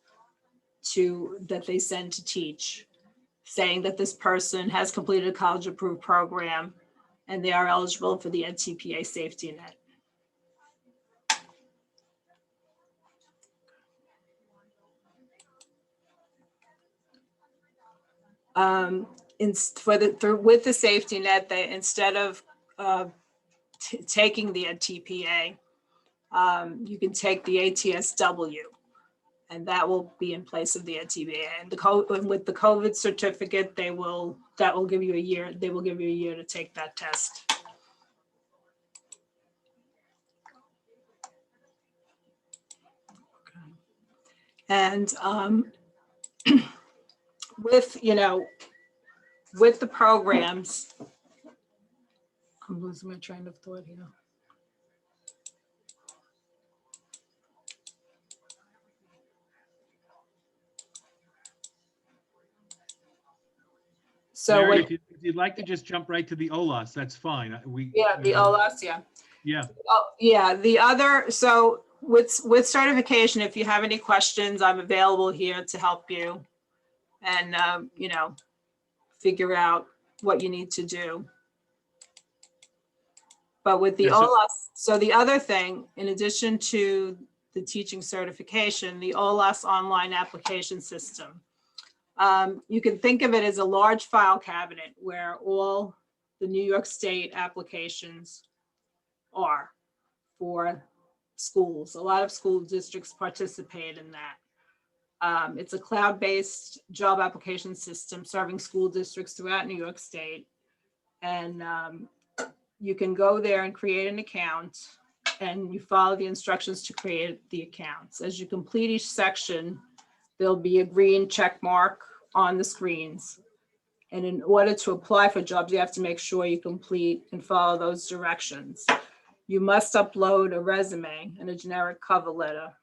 that they send to teach, saying that this person has completed a college approved program and they are eligible for the EdTPA safety net. With the safety net, they instead of taking the EdTPA, you can take the ATSW, and that will be in place of the EdTPA. And with the COVID certificate, that will give you a year. They will give you a year to take that test. Okay. And with the programs, I'm losing my train of thought here. So Mary, if you'd like to just jump right to the OLAS, that's fine. The OLAS, yeah. Yeah. Oh, yeah. The other, so with certification, if you have any questions, I'm available here to help you and, figure out what you need to do. But with the OLAS, so the other thing, in addition to the teaching certification, the OLAS online application system, you can think of it as a large file cabinet where all the New York State applications are for schools. A lot of school districts participate in that. It's a cloud-based job application system serving school districts throughout New York State. And you can go there and create an account and you follow the instructions to create the accounts. As you complete each section, there'll be a green check mark on the screens. And in order to apply for jobs, you have to make sure you complete and follow those directions. You must upload a resume and a generic cover letter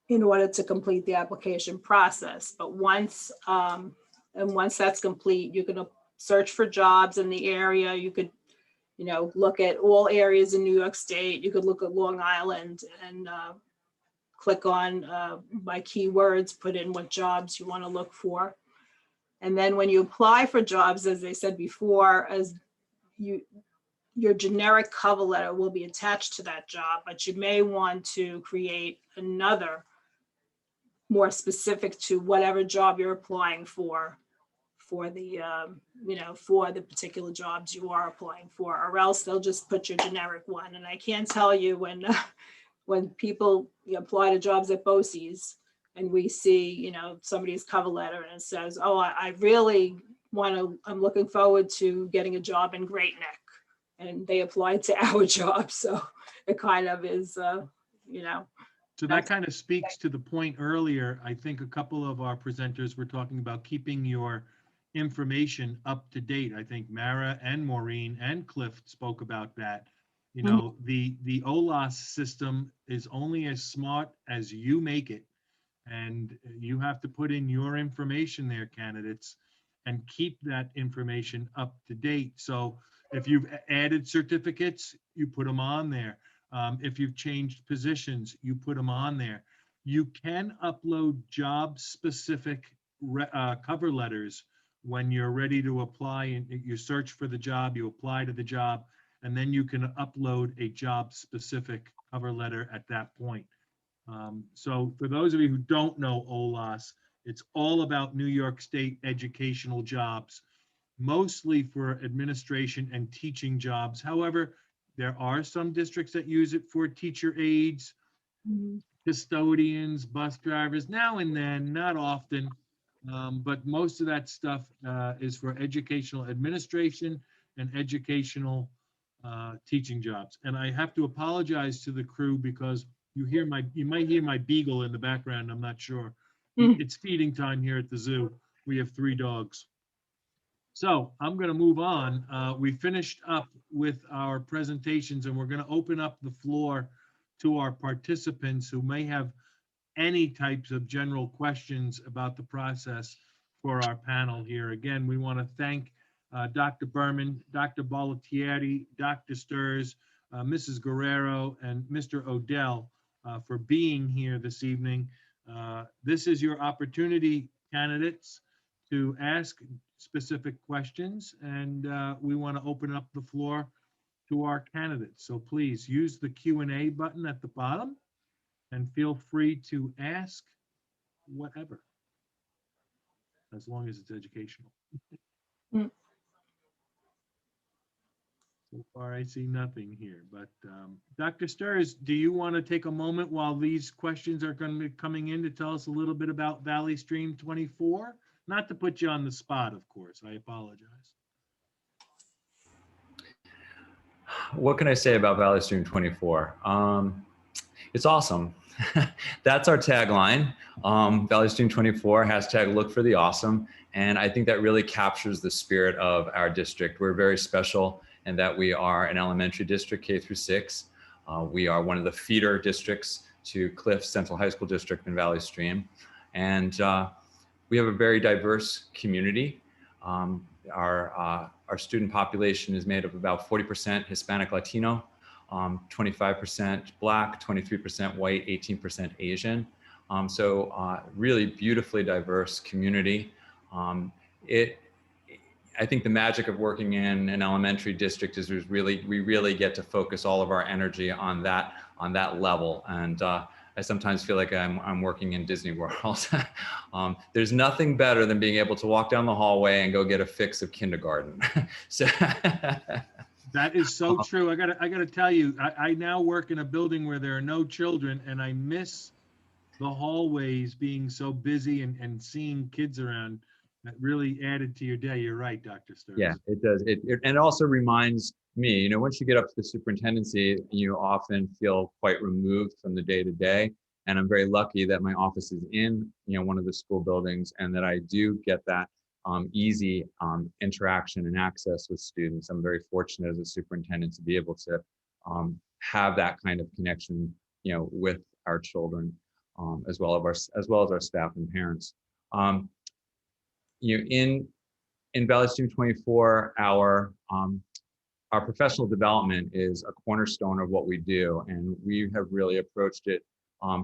in order to complete the application process. But once that's complete, you can search for jobs in the area. You could, look at all areas in New York State. You could look at Long Island and click on by keywords, put in what jobs you want to look for. And then when you apply for jobs, as I said before, your generic cover letter will be attached to that job, but you may want to create another more specific to whatever job you're applying for the, for the particular jobs you are applying for, or else they'll just put your generic one. And I can't tell you when people apply to jobs at BOCES and we see, somebody's cover letter and it says, oh, I really I'm looking forward to getting a job in Great Neck. And they applied to our job. So it kind of is, So that kind of speaks to the point earlier. I think a couple of our presenters were talking about keeping your information up to date. I think Mara and Maureen and Cliff spoke about that. The OLAS system is only as smart as you make it. And you have to put in your information there, candidates, and keep that information up to date. So if you've added certificates, you put them on there. If you've changed positions, you put them on there. You can upload job-specific cover letters when you're ready to apply and you search for the job, you apply to the job, and then you can upload a job-specific cover letter at that point. So for those of you who don't know OLAS, it's all about New York State educational jobs, mostly for administration and teaching jobs. However, there are some districts that use it for teacher aides, custodians, bus drivers, now and then, not often. But most of that stuff is for educational administration and educational teaching jobs. And I have to apologize to the crew because you might hear my beagle in the background. I'm not sure. It's feeding time here at the zoo. We have 3 dogs. So I'm going to move on. We finished up with our presentations and we're going to open up the floor to our participants who may have any types of general questions about the process for our panel here. Again, we want to thank Dr. Berman, Dr. Bollettieri, Dr. Sturz, Mrs. Guerrero, and Mr. Odell for being here this evening. This is your opportunity, candidates, to ask specific questions, and we want to open up the floor to our candidates. So please use the Q&A button at the bottom and feel free to ask whatever, as long as it's educational. So far, I see nothing here, but Dr. Sturz, do you want to take a moment while these questions are going to be coming in to tell us a little bit about Valley Stream 24? Not to put you on the spot, of course, I apologize. What can I say about Valley Stream 24? It's awesome. That's our tagline. Valley Stream 24, hashtag look for the awesome. And I think that really captures the spirit of our district. We're very special in that we are an elementary district, K through 6. We are one of the feeder districts to Cliff Central High School District and Valley Stream. And we have a very diverse community. Our student population is made of about 40% Hispanic Latino, 25% Black, 23% white, 18% Asian. So really beautifully diverse community. I think the magic of working in an elementary district is we really get to focus all of our energy on that level. And I sometimes feel like I'm working in Disney World. There's nothing better than being able to walk down the hallway and go get a fix of kindergarten. So that is so true. I gotta tell you, I now work in a building where there are no children, and I miss the hallways being so busy and seeing kids around. That really added to your day. You're right, Dr. Sturz. Yeah, it does. And it also reminds me, once you get up to the superintendency, you often feel quite removed from the day-to-day. And I'm very lucky that my office is in, one of the school buildings, and that I do get that easy interaction and access with students. I'm very fortunate as a superintendent to be able to have that kind of connection, with our children, as well as our staff and parents. In in Valley Student 24, our professional development is a cornerstone of what we do, and we have really approached it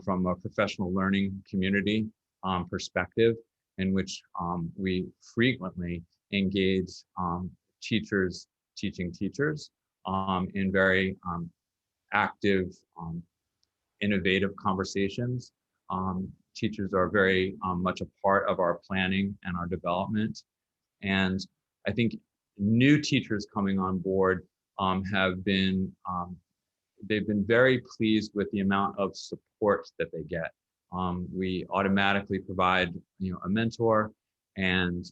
from a professional learning community perspective, in which we frequently engage teachers teaching teachers in very active, innovative conversations. Teachers are very much a part of our planning and our development. And I think new teachers coming on board have been, they've been very pleased with the amount of support that they get. We automatically provide, a mentor, and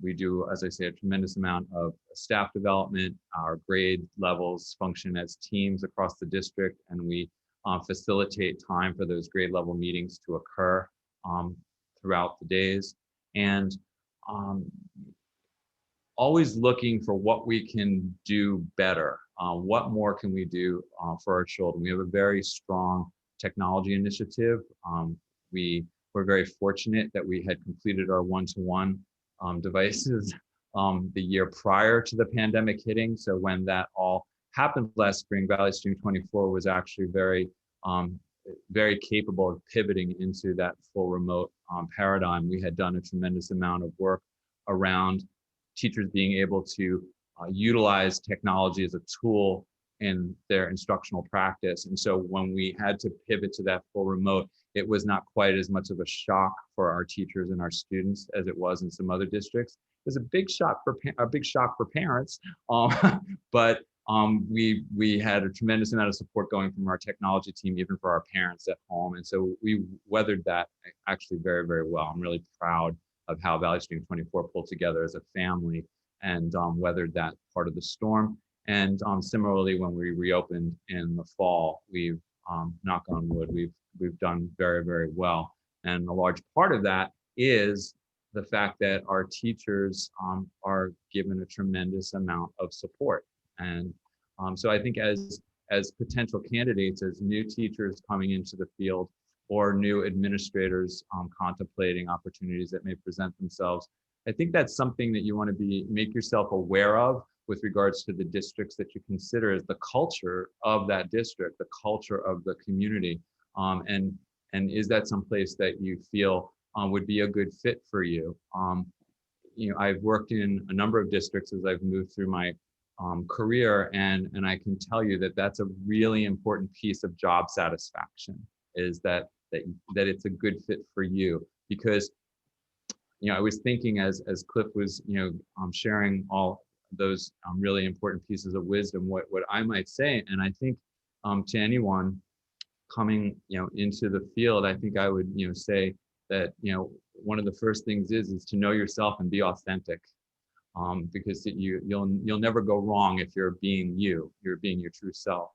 we do, as I say, a tremendous amount of staff development. Our grade levels function as teams across the district, and we facilitate time for those grade level meetings to occur throughout the days. And always looking for what we can do better. What more can we do for our children? We have a very strong technology initiative. We were very fortunate that we had completed our one-to-one devices the year prior to the pandemic hitting. So when that all happened last spring, Valley Student 24 was actually very capable of pivoting into that full remote paradigm. We had done a tremendous amount of work around teachers being able to utilize technology as a tool in their instructional practice. And so when we had to pivot to that full remote, it was not quite as much of a shock for our teachers and our students as it was in some other districts. It was a big shock for parents, but we had a tremendous amount of support going from our technology team, even for our parents at home. And so we weathered that actually very, very well. I'm really proud of how Valley Student 24 pulled together as a family and weathered that part of the storm. And similarly, when we reopened in the fall, we've, knock on wood, we've done very, very well. And a large part of that is the fact that our teachers are given a tremendous amount of support. And so I think as potential candidates, as new teachers coming into the field, or new administrators contemplating opportunities that may present themselves, I think that's something that you want to make yourself aware of with regards to the districts that you consider as the culture of that district, the culture of the community. And is that someplace that you feel would be a good fit for you? I've worked in a number of districts as I've moved through my career, and I can tell you that that's a really important piece of job satisfaction, is that it's a good fit for you. Because I was thinking as Cliff was sharing all those really important pieces of wisdom, what I might say, and I think to anyone coming into the field, I think I would say that one of the first things is to know yourself and be authentic, because you'll never go wrong if you're being you're being your true self.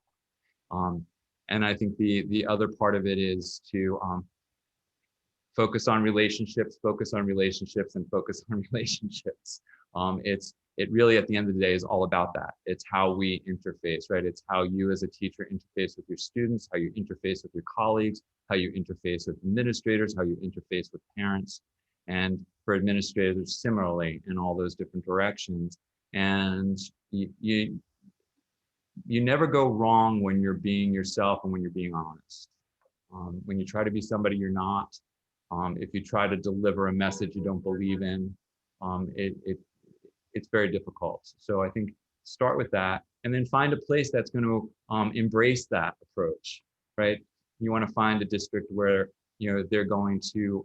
And I think the other part of it is to focus on relationships, and focus on relationships. It really, at the end of the day, is all about that. It's how we interface, right? It's how you as a teacher interface with your students, how you interface with your colleagues, how you interface with administrators, how you interface with parents, and for administrators similarly in all those different directions. And you never go wrong when you're being yourself and when you're being honest. When you try to be somebody you're not, if you try to deliver a message you don't believe in, it's very difficult. So I think start with that, and then find a place that's going to embrace that approach, right? You want to find a district where they're going to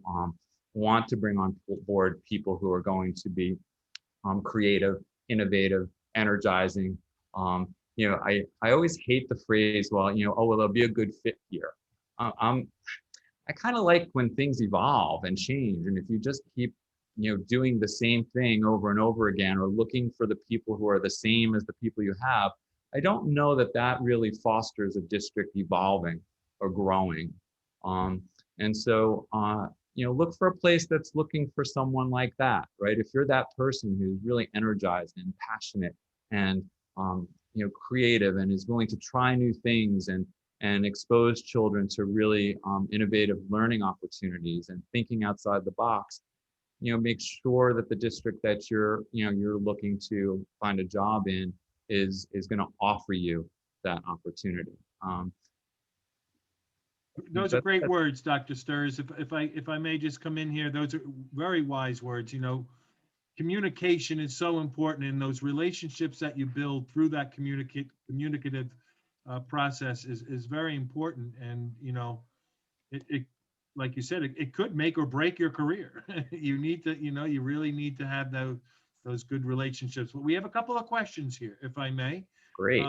want to bring on board people who are going to be creative, innovative, energizing. I always hate the phrase, well, they'll be a good fit here. I kind of like when things evolve and change, and if you just keep doing the same thing over and over again, or looking for the people who are the same as the people you have, I don't know that really fosters a district evolving or growing. And so look for a place that's looking for someone like that, right? If you're that person who's really energized and passionate and creative and is willing to try new things and expose children to really innovative learning opportunities and thinking outside the box, make sure that the district that you're looking to find a job in is going to offer you that opportunity. Those are great words, Dr. Sturs. If I may just come in here, those are very wise words. Communication is so important, and those relationships that you build through that communicative process is very important. And it like you said, it could make or break your career. You need to, you really need to have those good relationships. But we have a couple of questions here, if I may. Great.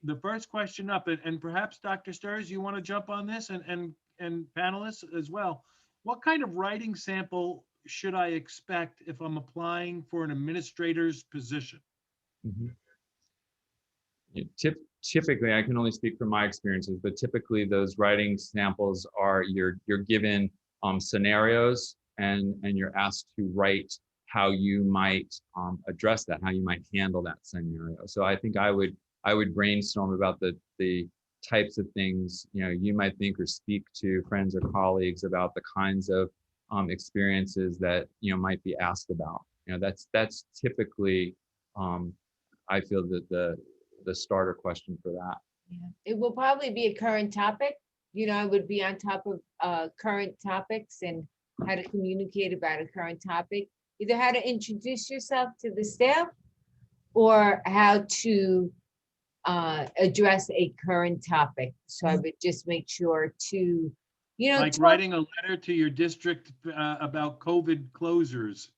The first question up, and perhaps Dr. Sturs, you want to jump on this, and panelists as well. What kind of writing sample should I expect if I'm applying for an administrator's position? Mm-hmm. Typically, I can only speak from my experiences, but typically those writing samples are you're given scenarios, and you're asked to write how you might address that, how you might handle that scenario. So I think I would brainstorm about the types of things you might think, or speak to friends or colleagues about the kinds of experiences that might be asked about. That's typically I feel that the starter question for that. Yeah. It will probably be a current topic. I would be on top of current topics and how to communicate about a current topic. Either how to introduce yourself to the staff, or how to address a current topic. So I would just make sure to, like writing a letter to your district about COVID closures.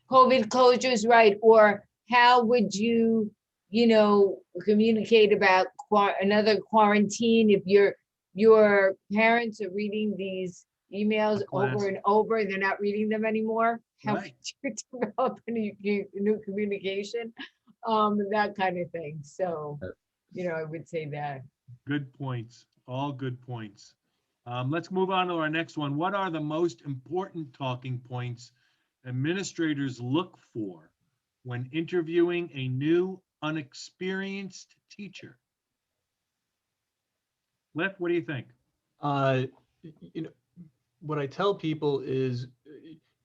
COVID closures, right? Or how would you, communicate about another quarantine if your parents are reading these emails over and over and they're not reading them anymore? How would you develop a new communication? That kind of thing. So, I would say that. Good points. All good points. Let's move on to our next one. What are the most important talking points administrators look for when interviewing a new, unexperienced teacher? Cliff, what do you think? What I tell people is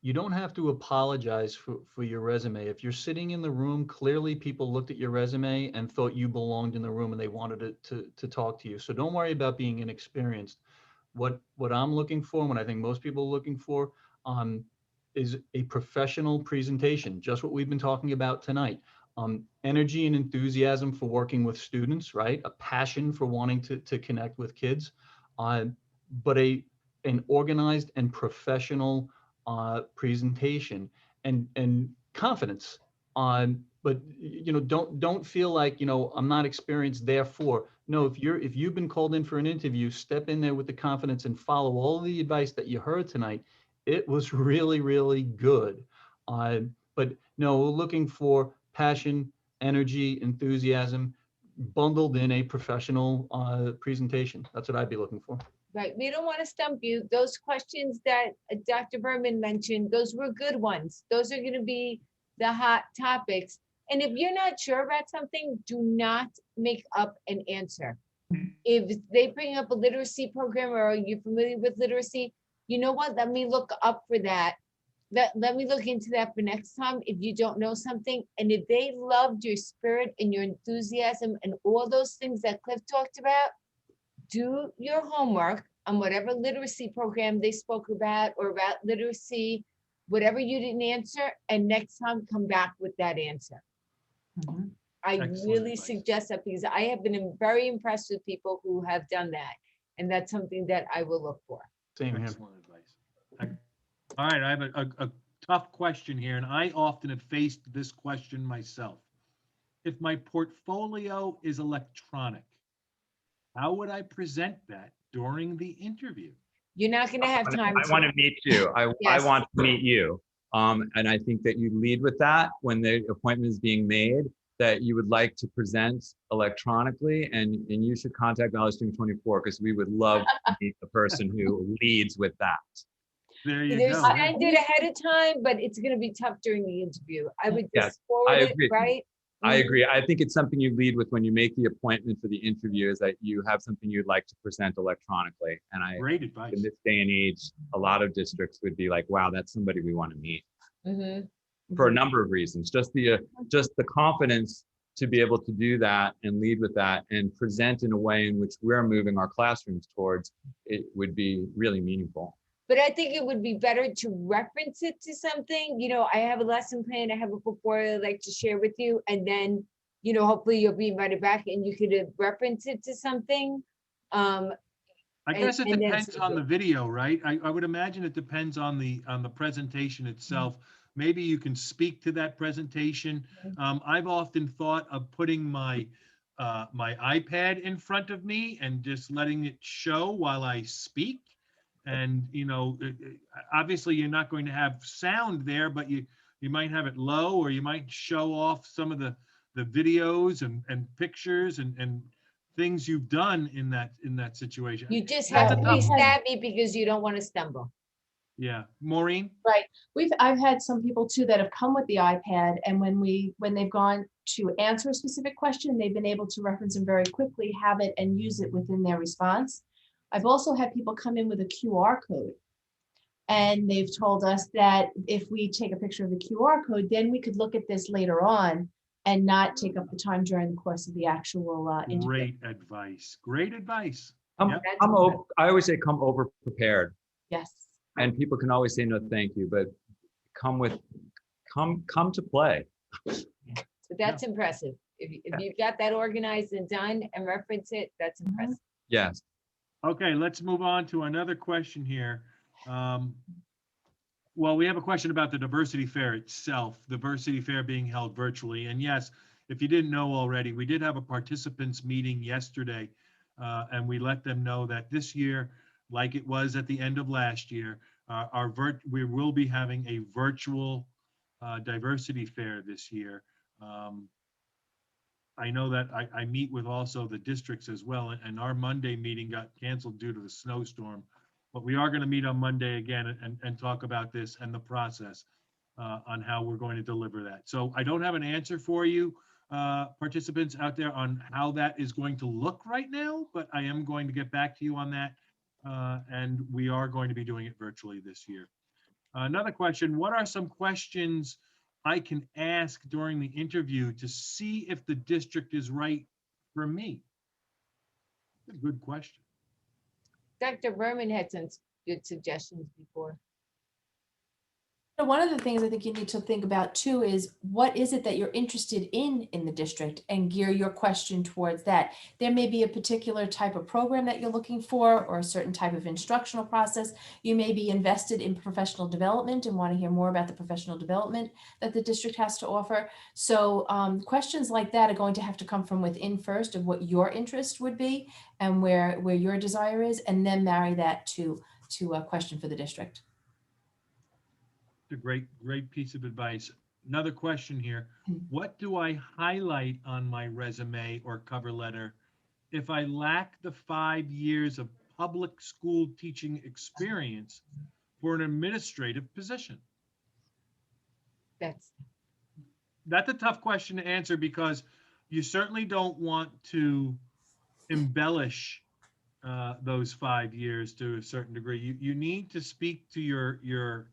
you don't have to apologize for your resume. If you're sitting in the room, clearly people looked at your resume and thought you belonged in the room and they wanted to talk to you. So don't worry about being inexperienced. What I'm looking for, and what I think most people are looking for, is a professional presentation, just what we've been talking about tonight. Energy and enthusiasm for working with students, right? A passion for wanting to connect with kids, but an organized and professional presentation, and confidence. But don't feel like I'm not experienced, therefore. No, if you've been called in for an interview, step in there with the confidence and follow all the advice that you heard tonight. It was really, really good. But no, we're looking for passion, energy, enthusiasm bundled in a professional presentation. That's what I'd be looking for. Right. We don't want to stump you. Those questions that Dr. Berman mentioned, those were good ones. Those are going to be the hot topics. And if you're not sure about something, do not make up an answer. If they bring up a literacy program, or you're familiar with literacy, you know what? Let me look up for that. Let me look into that for next time if you don't know something. And if they loved your spirit and your enthusiasm and all those things that Cliff talked about, do your homework on whatever literacy program they spoke about, or about literacy, whatever you didn't answer, and next time come back with that answer. Mhm. I Excellent really advice. suggest that, because I have been very impressed with people who have done that. And that's something that I will look for. Same here. Excellent advice. All right, I have a tough question here, and I often have faced this question myself. If my portfolio is electronic, how would I present that during the interview? You're not going to have time I want to meet you. I Yes. want to meet you. And I think that you lead with that when the appointment is being made, that you would like to present electronically, and you should contact Valley Stream 24, because we would love to meet the person who leads with that. There you Either go. send it ahead of time, but it's going to be tough during the interview. I would Yes, just forward I it, agree. right? I agree. I think it's something you lead with when you make the appointment for the interview, is that you have something you'd like to present electronically. And Great advice. in this day and age, a lot of districts would be like, wow, that's somebody we want to meet. for a number of reasons. Just the confidence to be able to do that and lead with that and present in a way in which we're moving our classrooms towards, it would be really meaningful. But I think it would be better to reference it to something. You know, I have a lesson plan, I have a report I'd like to share with you, and then, you know, hopefully you'll be invited back and you could reference it to something. I guess it and then depends on the video, right? I would imagine it depends on the presentation itself. Maybe you can speak to that presentation. I've often thought of putting my my iPad in front of me and just letting it show while I speak. And, you know, obviously you're not going to have sound there, but you might have it low, or you might show off some of the videos and pictures and things you've done in that situation. you just That's have a to be tough one. savvy because you don't want to stumble. Yeah, Maureen? Right. I've had some people too that have come with the iPad, and when they've gone to answer a specific question, they've been able to reference them very quickly, have it and use it within their response. I've also had people come in with a QR code, and they've told us that if we take a picture of the QR code, then we could look at this later on and not take up the time during the course of the actual interview. Great advice. Great advice. I always say come over prepared. Yes. And people can always say no, thank you, but come to play. So that's impressive. If you've got that organized and done and reference it, that's impressive. Yes. Okay, let's move on to another question here. Well, we have a question about the diversity fair itself, diversity fair being held virtually. And yes, if you didn't know already, we did have a participants meeting yesterday, and we let them know that this year, like it was at the end of last year, we will be having a virtual diversity fair this year. I know that I meet with also the districts as well, and our Monday meeting got canceled due to the snowstorm. But we are going to meet on Monday again and talk about this and the process on how we're going to deliver that. So I don't have an answer for you, participants out there, on how that is going to look right now, but I am going to get back to you on that. And we are going to be doing it virtually this year. Another question: what are some questions I can ask during the interview to see if the district is right for me? That's a good question. Dr. Berman had some good suggestions before. One of the things I think you need to think about too is what is it that you're interested in the district, and gear your question towards that. There may be a particular type of program that you're looking for, or a certain type of instructional process. You may be invested in professional development and want to hear more about the professional development that the district has to offer. So questions like that are going to have to come from within first, of what your interest would be and where your desire is, and then marry that to a question for the district. A great piece of advice. Another question here: what do I highlight on my resume or cover letter if I lack the 5 years of public school teaching experience for an administrative position? That's a tough question to answer, because you certainly don't want to embellish those 5 years to a certain degree. You need to speak to your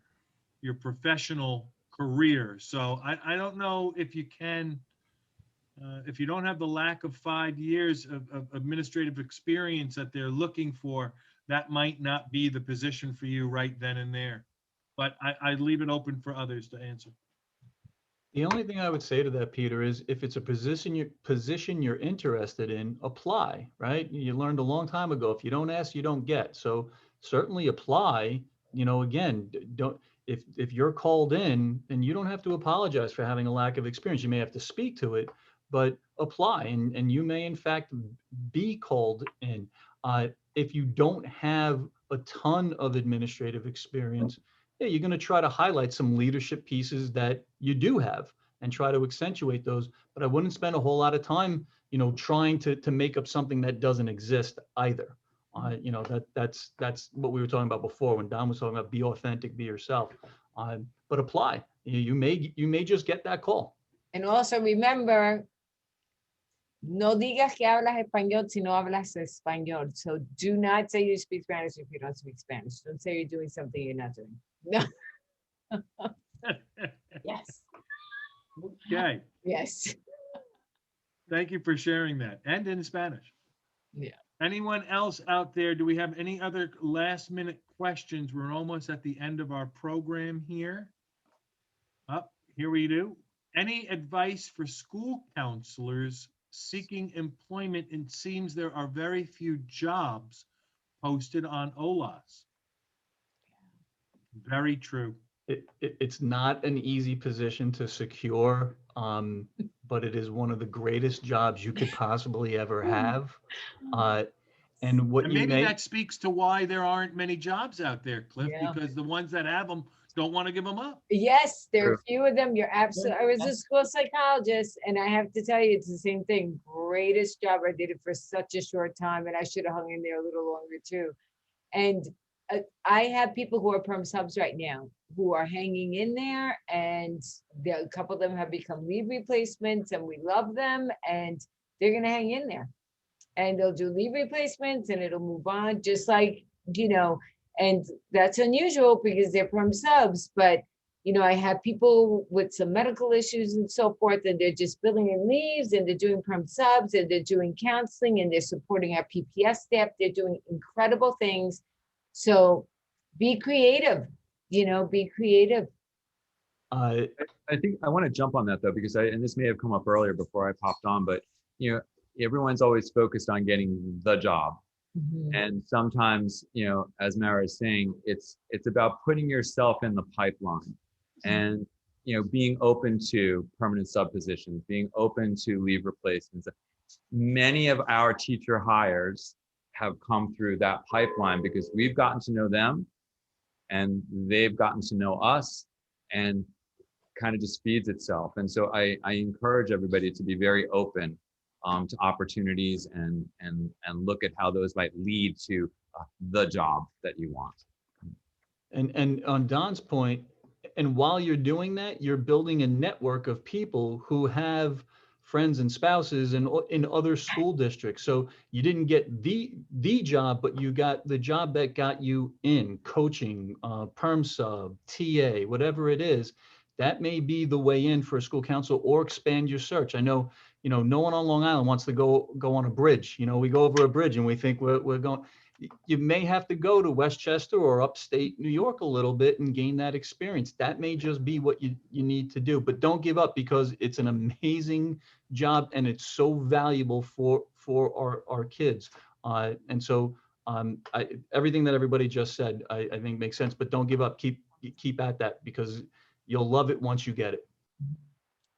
professional career. So I don't know if you can, if you don't have the lack of 5 years of administrative experience that they're looking for, that might not be the position for you right then and there. But I leave it open for others to answer. The only thing I would say to that, Peter, is if it's a position you're interested in, apply, right? You learned a long time ago, if you don't ask, you don't get. So certainly apply. You know, again, if you're called in, then you don't have to apologize for having a lack of experience. You may have to speak to it, but apply, and you may in fact be called in. If you don't have a ton of administrative experience, yeah, you're going to try to highlight some leadership pieces that you do have and try to accentuate those. But I wouldn't spend a whole lot of time, you know, trying to make up something that doesn't exist either. You know, that's what we were talking about before when Don was talking about be authentic, be yourself. But apply. You may just get that call. And also remember, no digas que hablas español si no hablas español. So do not say you speak Spanish if you don't speak Spanish. Don't say you're doing something you're not doing. No. Yes. Okay, Yes. thank you for sharing that, and in Spanish. Yeah. Anyone else out there? Do we have any other last minute questions? We're almost at the end of our program here. Up, here we do. Any advice for school counselors seeking employment? It seems there are very few jobs posted on OLAS. Very true. It's not an easy position to secure, but it is one of the greatest jobs you could possibly ever have. And what And you maybe may, that speaks to why there aren't many jobs out there, Cliff, Yeah. because the ones that have them don't want to give them up. Yes, there are True. a few of them. You're absolutely, I was a school psychologist and I have to tell you, it's the same thing. Greatest job. I did it for such a short time and I should have hung in there a little longer too. And I have people who are perm subs right now who are hanging in there and a couple of them have become leave replacements and we love them and they're going to hang in there. And they'll do leave replacements and it'll move on just like, and that's unusual because they're perm subs, but I have people with some medical issues and so forth, and they're just filling in leaves and they're doing perm subs and they're doing counseling and they're supporting our PPS staff. They're doing incredible things. So be creative, be creative. uh, I think I want to jump on that though, because and this may have come up earlier before I popped on, but everyone's always focused on getting the job. And sometimes, as Mara is saying, it's about putting yourself in the pipeline and, being open to permanent sub positions, being open to leave replacements. Many of our teacher hires have come through that pipeline because we've gotten to know them and they've gotten to know us, and kind of just feeds itself. And so I encourage everybody to be very open to opportunities and look at how those might lead to the job that you want. and on Don's point, and while you're doing that, you're building a network of people who have friends and spouses in other school districts. So you didn't get the job, but you got the job that got you in coaching, perm sub, TA, whatever it is. That may be the way in for a school council, or expand your search. I know, no one on Long Island wants to go on a bridge. We go over a bridge and we think we're going. You may have to go to Westchester or upstate New York a little bit and gain that experience. That may just be what you need to do, but don't give up, because it's an amazing job and it's so valuable for our kids. And so everything that everybody just said, I think makes sense, but don't give up. Keep at that, because you'll love it once you get it.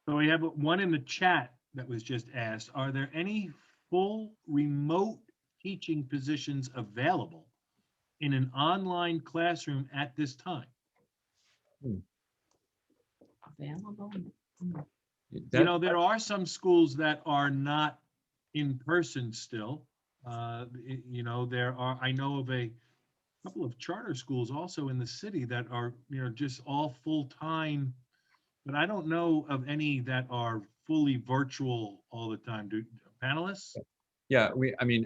So we have one in the chat that was just asked. Are there any full remote teaching positions available in an online classroom at this time? Available. There are some schools that are not in person still. There are, I know of a couple of charter schools also in the city that are, just all full-time, but I don't know of any that are fully virtual all the time. Do panelists? Yeah,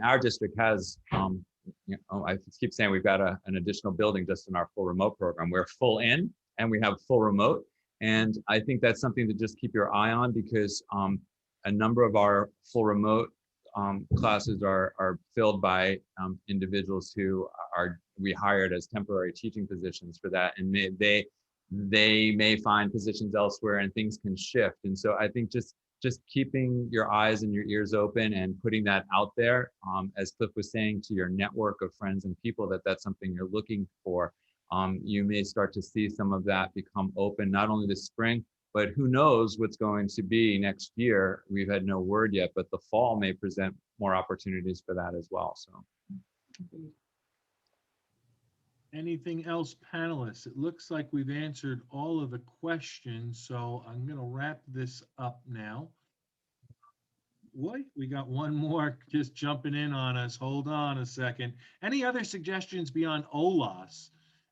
our district has, I keep saying we've got an additional building just in our full remote program. We're full in and we have full remote. And I think that's something to just keep your eye on, because a number of our full remote classes are filled by individuals who we hired as temporary teaching positions for that. And they may find positions elsewhere and things can shift. And so I think just keeping your eyes and your ears open and putting that out there, as Cliff was saying, to your network of friends and people, that's something you're looking for. You may start to see some of that become open, not only this spring, but who knows what's going to be next year. We've had no word yet, but the fall may present more opportunities for that as well. So. Anything else, panelists? It looks like we've answered all of the questions, so I'm going to wrap this up now. Wait, we got one more just jumping in on us. Hold on a second. Any other suggestions beyond OLAS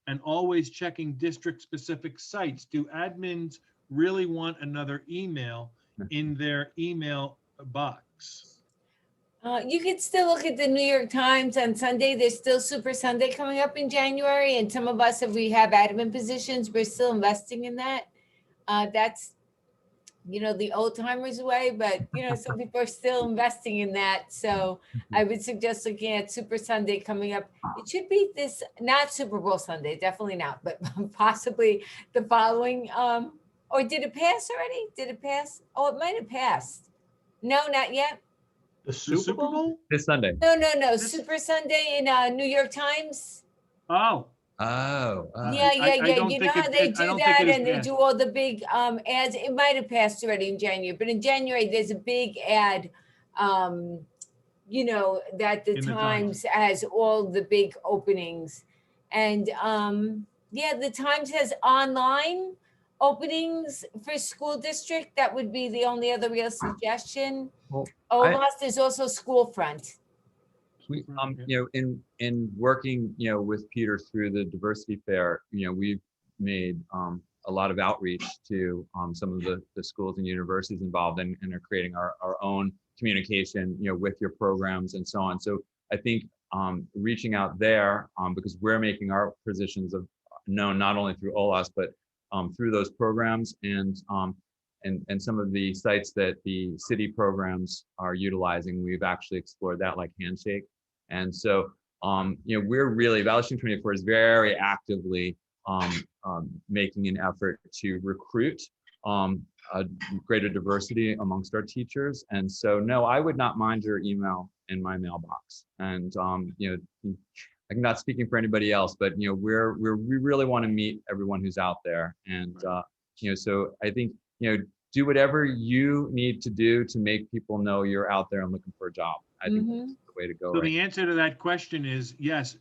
and always checking district-specific sites? Do admins really want another email in their email box? You could still look at the New York Times on Sunday. There's still Super Sunday coming up in January. And some of us, if we have admin positions, we're still investing in that. That's, the old timers way, but some people are still investing in that. So I would suggest looking at Super Sunday coming up. It should be this, not Super Bowl Sunday, definitely not, but possibly the following. Or did it pass already? Did it pass? Oh, it might have passed. No, not yet. The The Super Bowl? This Sunday. No. This- Super Sunday in New York Times. Oh, Oh. Yeah. I don't You know think how it- they it- I do don't think that it is and they passed. do all the big ads. It might have passed already in January, but in January, there's a big ad, that the In the Times has all the big openings. And the Times has online openings for school district. That would be the only other real suggestion. Well, OLAS is also school front. We, Yeah. in working, with Peter through the diversity fair, we've made a lot of outreach to some of the schools and universities involved and are creating our own communication, with your programs and so on. So I think reaching out there, because we're making our positions known not only through OLAS, but through those programs and some of the sites that the city programs are utilizing, we've actually explored that, like Handshake. And so, we're really, Valley Stream 24 is very actively making an effort to recruit a greater diversity amongst our teachers. And so, no, I would not mind your email in my mailbox. And, I'm not speaking for anybody else, but, we really want to meet everyone who's out there. And, so I think, do whatever you need to do to make people know you're out there and looking for a job. I think that's the way to go. So Right? the answer to that question is yes,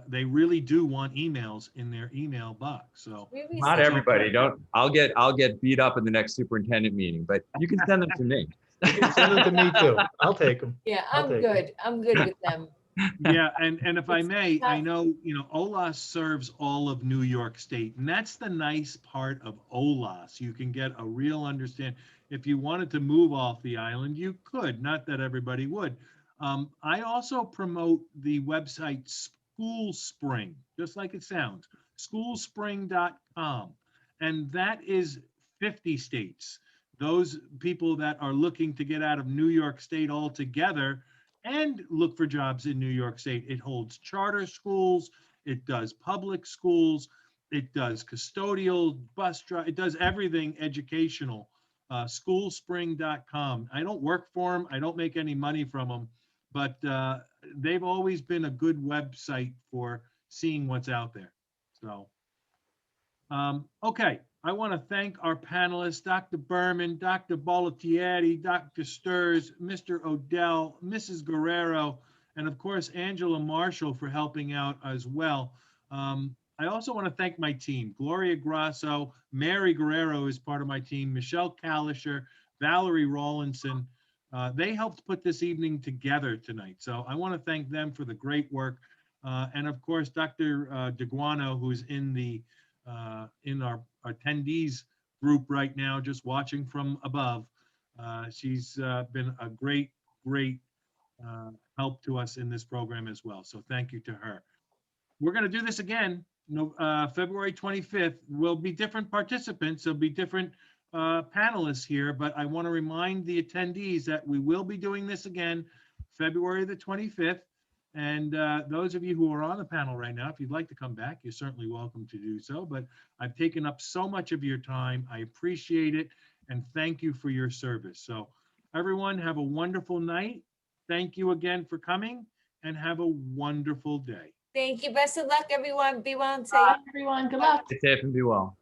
they really do want emails in their email box. So Not everybody. I'll get beat up in the next superintendent meeting, but you can send them to me. Send them to me too. I'll take them. Yeah, I'll I'm take good. I'm good with them. yeah, and if I may, I tough. know, OLAS serves all of New York State, and that's the nice part of OLAS. You can get a real understand. If you wanted to move off the island, you could, not that everybody would. I also promote the website School Spring, just like it sounds, schoolspring.com. And that is 50 states. Those people that are looking to get out of New York State altogether and look for jobs in New York State. It holds charter schools, it does public schools, it does custodial, bus drive, it does everything educational. Schoolspring.com. I don't work for them, I don't make any money from them, but they've always been a good website for seeing what's out there. So, okay. I want to thank our panelists, Dr. Berman, Dr. Bollettieri, Dr. Sturz, Mr. Odell, Mrs. Guerrero, and of course, Angela Marshall for helping out as well. I also want to thank my team, Gloria Grasso, Mary Guerrero is part of my team, Michelle Kalisher, Valerie Rawlinson. They helped put this evening together tonight. So I want to thank them for the great work. And of course, Dr. DeGuano, who's in our attendees group right now, just watching from above. She's been a great help to us in this program as well. So thank you to her. We're going to do this again, February 25th. Will be different participants. There'll be different panelists here, but I want to remind the attendees that we will be doing this again, February the 25th. And those of you who are on the panel right now, if you'd like to come back, you're certainly welcome to do so. But I've taken up so much of your time. I appreciate it. And thank you for your service. So everyone have a wonderful night. Thank you again for coming and have a wonderful day. Thank you. Best of luck, everyone. Be well and safe. Bye, everyone. Good luck. Stay safe and be well.